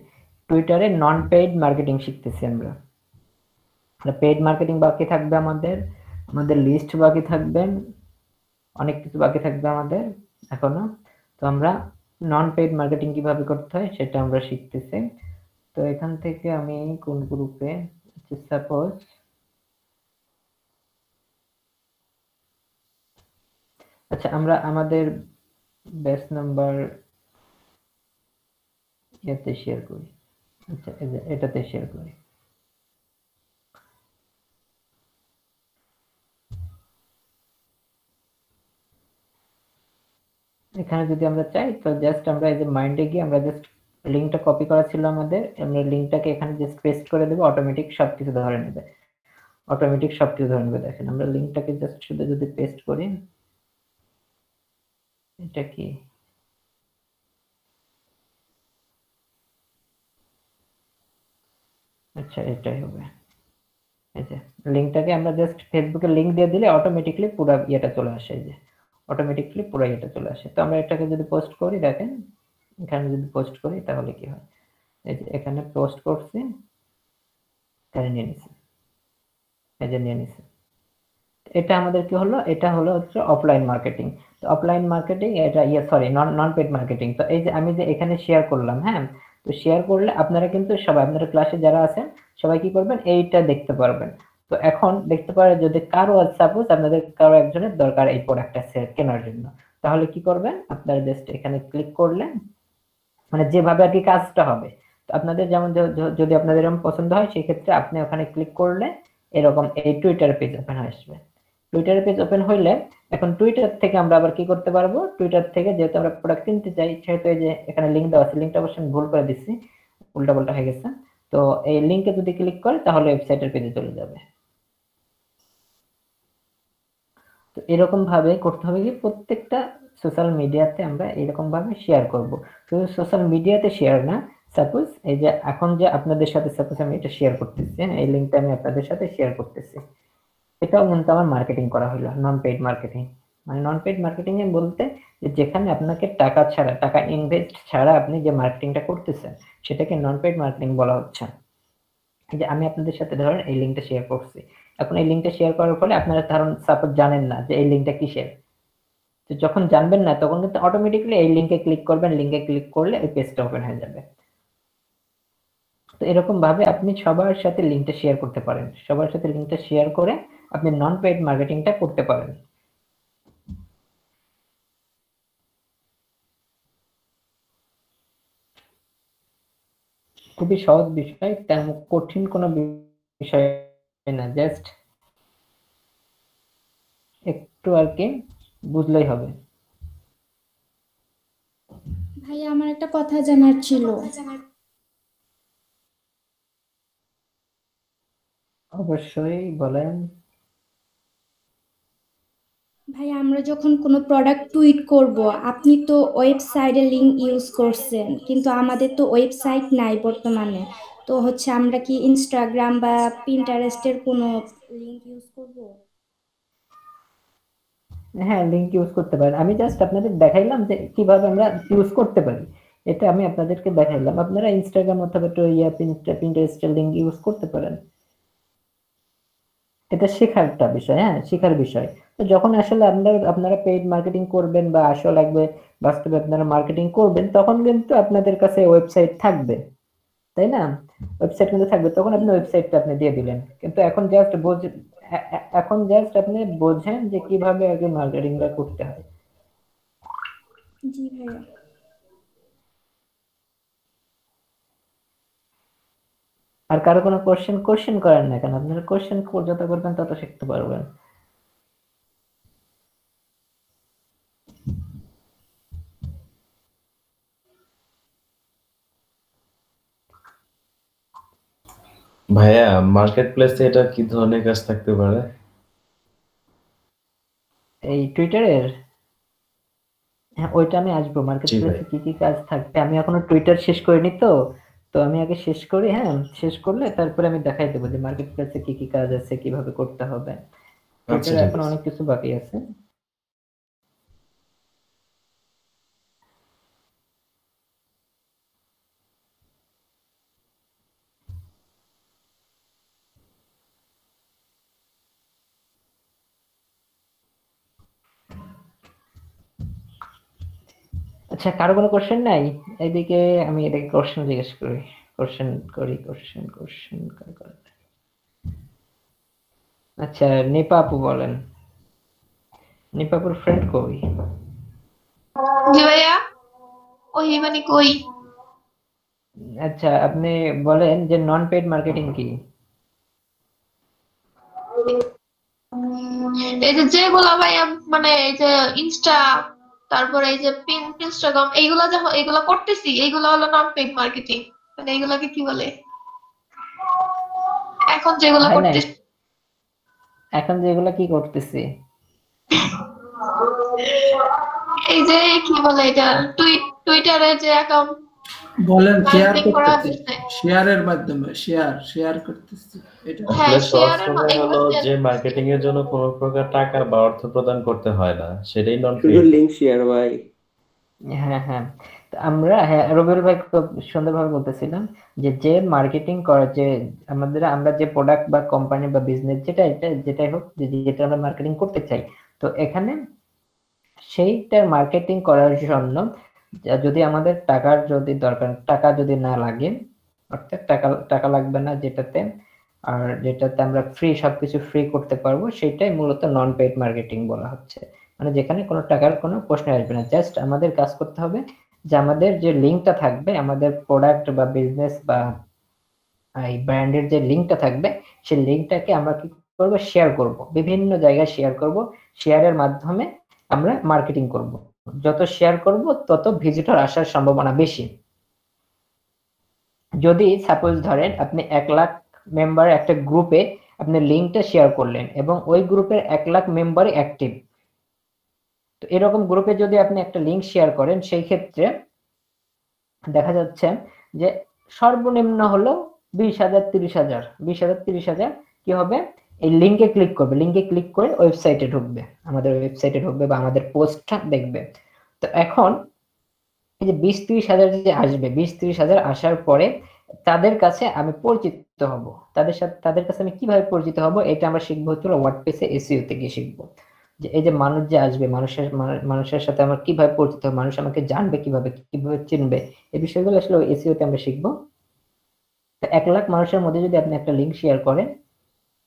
টুইটারে নন পেইড মার্কেটিং শিখতেছি আমরা। পেইড মার্কেটিং বাকি থাকবে আমাদের, আমাদের লিস্ট বাকি থাকবে, অনেক কিছু বাকি থাকবে আমাদের এখনো। তো আমরা নন পেইড মার্কেটিং কিভাবে করতে হয় সেটা আমরা শিখতেছি। তো এখান থেকে আমি কোন গ্রুপে, সাপোজ আচ্ছা আমরা আমাদের ব্যাচ নাম্বার এতে শেয়ার করি, আচ্ছা এটাতে শেয়ার করি। এখানে যদি আমরা চাই তো জাস্ট আমরা এই যে মাইন্ডে গিয়ে আমরা জাস্ট লিংকটা কপি করা ছিল আমাদের, আমরা লিংকটাকে এখানে জাস্ট পেস্ট করে দেব, অটোমেটিক সবকিছু ধরে নেবে, অটোমেটিক সবকিছু ধরে নেবে। দেখেন আমরা লিংকটাকে জাস্ট শুধু যদি পেস্ট করি, এটা কি আচ্ছা এটাই হবে। এই যে লিংকটাকে আমরা জাস্ট ফেসবুকে লিংক দিয়ে দিলে অটোমেটিকলি পুরো ইয়েটা চলে আসে, এই যে অটোমেটিকলি পুরো ইয়েটা চলে আসে। তো আমরা এটাকে যদি পোস্ট করি, দেখেন এখানে যদি পোস্ট করি তাহলে কি হয়, এই যে এখানে পোস্ট করছি, এখানে নিয়ে নিছি, এই যে নিয়ে নিছি। এটা আমাদের কি হলো, এটা হলো হচ্ছে অফলাইন মার্কেটিং। তো অফলাইন মার্কেটিং এটা সরি নন পেইড মার্কেটিং। তো এই যে আমি যে এখানে শেয়ার করলাম, হ্যাঁ, তো শেয়ার করলে আপনারা কিন্তু সবাই, আপনারা ক্লাসে যারা আছেন সবাই কি করবেন, এইটা দেখতে পারবেন। তো এখন দেখতে পারে যদি কারো সাপোজ আপনাদের কারো একজনের দরকার এই প্রোডাক্টটা কেনার জন্য, তাহলে কি করবেন, আপনারা জাস্ট এখানে ক্লিক করলেন, মানে যেভাবে আর কি কাজটা হবে। তো আপনাদের যেমন যদি আপনাদের এরকম পছন্দ হয় সেই ক্ষেত্রে আপনি ওখানে ক্লিক করলে এরকম এই টুইটার পেজ ওপেন হয়ে আসবে। টুইটার পেজ ওপেন হইলে এখন টুইটার থেকে আমরা আবার কি করতে পারবো, টুইটার থেকে যেহেতু আমরা প্রোডাক্ট কিনতে চাই সেহেতু এই যে এখানে লিংক দেওয়া আছে, লিংকটা অবশ্যই ভুল করে দিচ্ছি, উল্টা পাল্টা হয়ে গেছে। তো এই লিংকে যদি ক্লিক করে তাহলে ওয়েবসাইটের পেজে চলে যাবে। তো এরকম ভাবে করতে হবে কি প্রত্যেকটা সোশ্যাল মিডিয়াতে আমরা এরকম ভাবে শেয়ার করব। শুধু সোশ্যাল মিডিয়াতে শেয়ার না, সাপোজ এই যে এখন যে আপনাদের সাথে সাপোজ আমি এটা শেয়ার করতেছি, এই লিংকটা আমি আপনাদের সাথে শেয়ার করতেছি, এটাও কিন্তু আমার মার্কেটিং করা হলো, নন পেইড মার্কেটিং। মানে নন পেইড মার্কেটিং এ বলতে যে যেখানে আপনাকে টাকা ছাড়া, টাকা ইনভেস্ট ছাড়া আপনি যে মার্কেটিংটা করতেছেন সেটাকে নন পেইড মার্কেটিং বলা হচ্ছে। যে আমি আপনাদের সাথে ধরেন এই লিংকটা শেয়ার করছি, এখন এই লিংকটা শেয়ার করার ফলে আপনারা ধরুন সাপোজ জানেন না যে এই লিংকটা কিসের, তো যখন জানবেন না তখন কিন্তু অটোমেটিক্যালি এই লিংকে ক্লিক করবেন, লিংকে ক্লিক করলে এই পেজটা ওপেন হয়ে যাবে। তো এরকম ভাবে আপনি সবার সাথে লিংকটা শেয়ার করতে পারেন, সবার সাথে লিংকটা শেয়ার করে আপনি নন পেইড মার্কেটিংটা করতে পারেন। খুবই সহজ বিষয়, তেমন কঠিন কোনো বিষয় না, জাস্ট একটু আর কি বুঝলেই হবে। ভাইয়া আমার একটা কথা জানার ছিল। অবশ্যই বলেন। ভাইয়া আমরা যখন কোনো প্রোডাক্ট টুইট করব, আপনি তো ওয়েবসাইটের লিংক ইউজ করছেন, কিন্তু আমাদের তো ওয়েবসাইট নাই বর্তমানে। তো হচ্ছে আমরা কি ইনস্টাগ্রাম বা পিন্টারেস্টের কোনো লিংক ইউজ করব? হ্যাঁ, লিংক ইউজ করতে পারেন। আমি জাস্ট আপনাদের দেখাইলাম যে কিভাবে আমরা ইউজ করতে পারি, এটা আমি আপনাদেরকে দেখাইলাম। আপনারা ইনস্টাগ্রাম অথবা পিন্টারেস্টের লিংক ইউজ করতে পারেন। এটা শেখার একটা বিষয়, হ্যাঁ শেখার বিষয়। তো যখন আসলে আপনারা পেইড মার্কেটিং করবেন বা আসলে লাগবে বাস্তবে আপনারা মার্কেটিং করবেন, তখন কিন্তু আপনাদের কাছে ওয়েবসাইট থাকবে, তাই না? ওয়েবসাইট কিন্তু থাকবে, তখন আপনি ওয়েবসাইটটা আপনি দিয়ে দিলেন। কিন্তু এখন জাস্ট আপনি বোঝেন যে কিভাবে আগে মার্কেটিংটা করতে হয়। জি ভাইয়া। আর কারো কোনো কোশ্চেন করেন না কেন, আপনারা কোশ্চেন যত করবেন তত শিখতে পারবেন। ভাইয়া মার্কেট প্লেসে এটা কি ধরনের কাজ থাকতে পারে? এই টুইটারের, হ্যাঁ ওইটা আমি আসবো। মার্কেট জি ভাই। প্লেসে কি কি কাজ থাকবে, আমি এখনো টুইটার শেষ করিনি, তো আমি আগে শেষ করি। হ্যাঁ, শেষ করলে তারপরে আমি দেখাই দেবো যে মার্কেট প্লেসে কি কি কাজ আছে, কিভাবে করতে হবে। আচ্ছা টুইটারে ঠিক এখন আছে। অনেক কিছু বাকি আছে। আচ্ছা, কারো কোনো কোশ্চেন নাই? এইদিকে আমি এদিকে কোশ্চেন জিজ্ঞেস করি, কোশ্চেন করি। আচ্ছা, নিপা আপু বলেন, নিপা আপুর ফ্রেন্ড কই? জি ভাইয়া, ওই মানে কই? আচ্ছা, আপনি বলেন যে নন পেইড মার্কেটিং কি? এই যে যেগুলা ভাইয়া, মানে এই যে ইনস্টা, তারপরে এই যে ইনস্টাগ্রাম, এইগুলা করতেছি, এইগুলা হলো নন পেইড মার্কেটিং। মানে এইগুলাকে কি বলে এখন যেগুলা হয় নাই, করতেছি? এখন যেগুলা কি করতেছি? এই যে কি বলে এটা, টুইটারে যে অ্যাকাউন্ট বলেন শেয়ার মার্কেটিং করা করতেছি, হচ্ছে। শেয়ারের মাধ্যমে শেয়ার করতেছি এটা। হ্যাঁ, আসলে সহজ শেয়ারের কথা হলো এগুলো যে মার্কেটিং এর জন্য কোনো প্রকার টাকা বা অর্থ প্রদান করতে হয় না, সেটাই নন শুধু পেইড। লিংক শেয়ার ভাই। হ্যাঁ, তো আমরা, হ্যাঁ রবিউল ভাই খুব সুন্দরভাবে বলতেছিলাম যে মার্কেটিং করা, যে আমরা যে প্রোডাক্ট বা কোম্পানি বা বিজনেস যেটাই হোক, যেটা আমরা মার্কেটিং করতে চাই, তো এখানে সেইটার মার্কেটিং করার জন্য যদি আমাদের টাকার যদি দরকার, টাকা যদি না লাগে, অর্থাৎ টাকা লাগবে না যেটাতে, আর যেটাতে আমরা সবকিছু ফ্রি করতে পারবো, সেটাই মূলত নন পেইড মার্কেটিং বলা হচ্ছে। মানে যেখানে কোনো টাকার কোনো প্রশ্ন আসবে না, জাস্ট আমাদের কাজ করতে হবে যে আমাদের যে লিঙ্কটা থাকবে, আমাদের প্রোডাক্ট বা বিজনেস বা এই ব্র্যান্ডের যে লিঙ্কটা থাকবে, সেই লিঙ্কটাকে আমরা কি করব, শেয়ার করব, বিভিন্ন জায়গায় শেয়ার করব। শেয়ারের মাধ্যমে আমরা মার্কেটিং করব। যত শেয়ার করব তত ভিজিটর আসার সম্ভাবনা বেশি। যদি সাপোজ ধরেন আপনি 1 লাখ মেম্বার একটা গ্রুপে আপনি লিঙ্কটা শেয়ার করলেন এবং ওই গ্রুপের 1 লাখ মেম্বারই অ্যাক্টিভ, তো এরকম গ্রুপে যদি আপনি একটা লিঙ্ক শেয়ার করেন সেই ক্ষেত্রে দেখা যাচ্ছে যে সর্বনিম্ন হলো 20,000 30,000 20,000 30,000 কি হবে, এই লিঙ্কে ক্লিক করবে, লিঙ্কে ক্লিক করে ওয়েবসাইটে ঢুকবে, আমাদের ওয়েবসাইটে ঢুকবে বা আমাদের পোস্টটা দেখবে। তো এখন এই যে 20-30,000 যে আসবে, 20-30,000 আসার পরে তাদের কাছে আমি পরিচিত হব, তাদের কাছে আমি কিভাবে পরিচিত হব এটা আমরা শিখবো হচ্ছে ওয়ার্ডপ্রেসে এসইও তে গিয়ে শিখবো। যে এই যে মানুষ যে আসবে, মানুষের সাথে আমার কিভাবে পরিচিত হবে, মানুষ আমাকে জানবে কিভাবে চিনবে, এই বিষয়গুলো আসলে এসইও তে আমরা শিখবো। 1 লাখ মানুষের মধ্যে যদি আপনি একটা লিঙ্ক শেয়ার করেন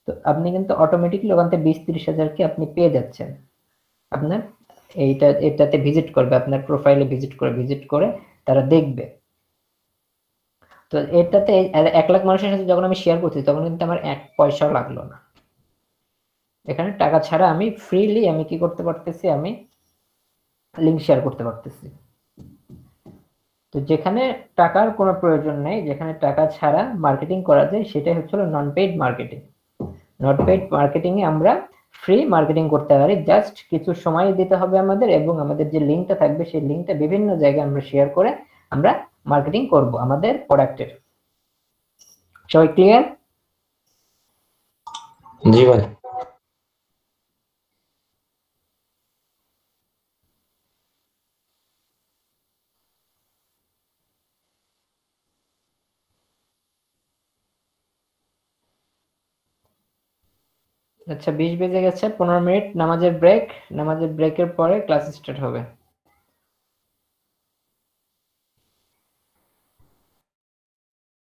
তো আপনি কিন্তু অটোমেটিকলি ওখান থেকে 20-30,000 কে আপনি পেয়ে যাচ্ছেন। আপনার এটাতে ভিজিট করবে, আপনার প্রোফাইলে ভিজিট করে তারা দেখবে। তো এটাতে 1 লাখ মানুষের সাথে যখন আমি শেয়ার করছি তখন কিন্তু আমার 1 পয়সাও লাগলো না। এখানে টাকা ছাড়া আমি ফ্রিলি আমি কি করতে পারতেছি, আমি লিঙ্ক শেয়ার করতে পারতেছি। তো যেখানে টাকার কোনো প্রয়োজন নেই, যেখানে টাকা ছাড়া মার্কেটিং করা যায় সেটাই হচ্ছে non paid marketing. Not paid marketing এ আমরা ফ্রি মার্কেটিং করতে পারি, জাস্ট কিছু সময় দিতে হবে আমাদের, এবং আমাদের যে লিঙ্কটা থাকবে সেই লিঙ্কটা বিভিন্ন জায়গায় আমরা শেয়ার করে আমরা মার্কেটিং করব আমাদের প্রোডাক্টের। সবাই ক্লিয়ার? জি ভাই। আচ্ছা 20 বেজে গেছে, 15 মিনিট নামাজের ব্রেক, নামাজের ব্রেকের পরে ক্লাস স্টার্ট হবে।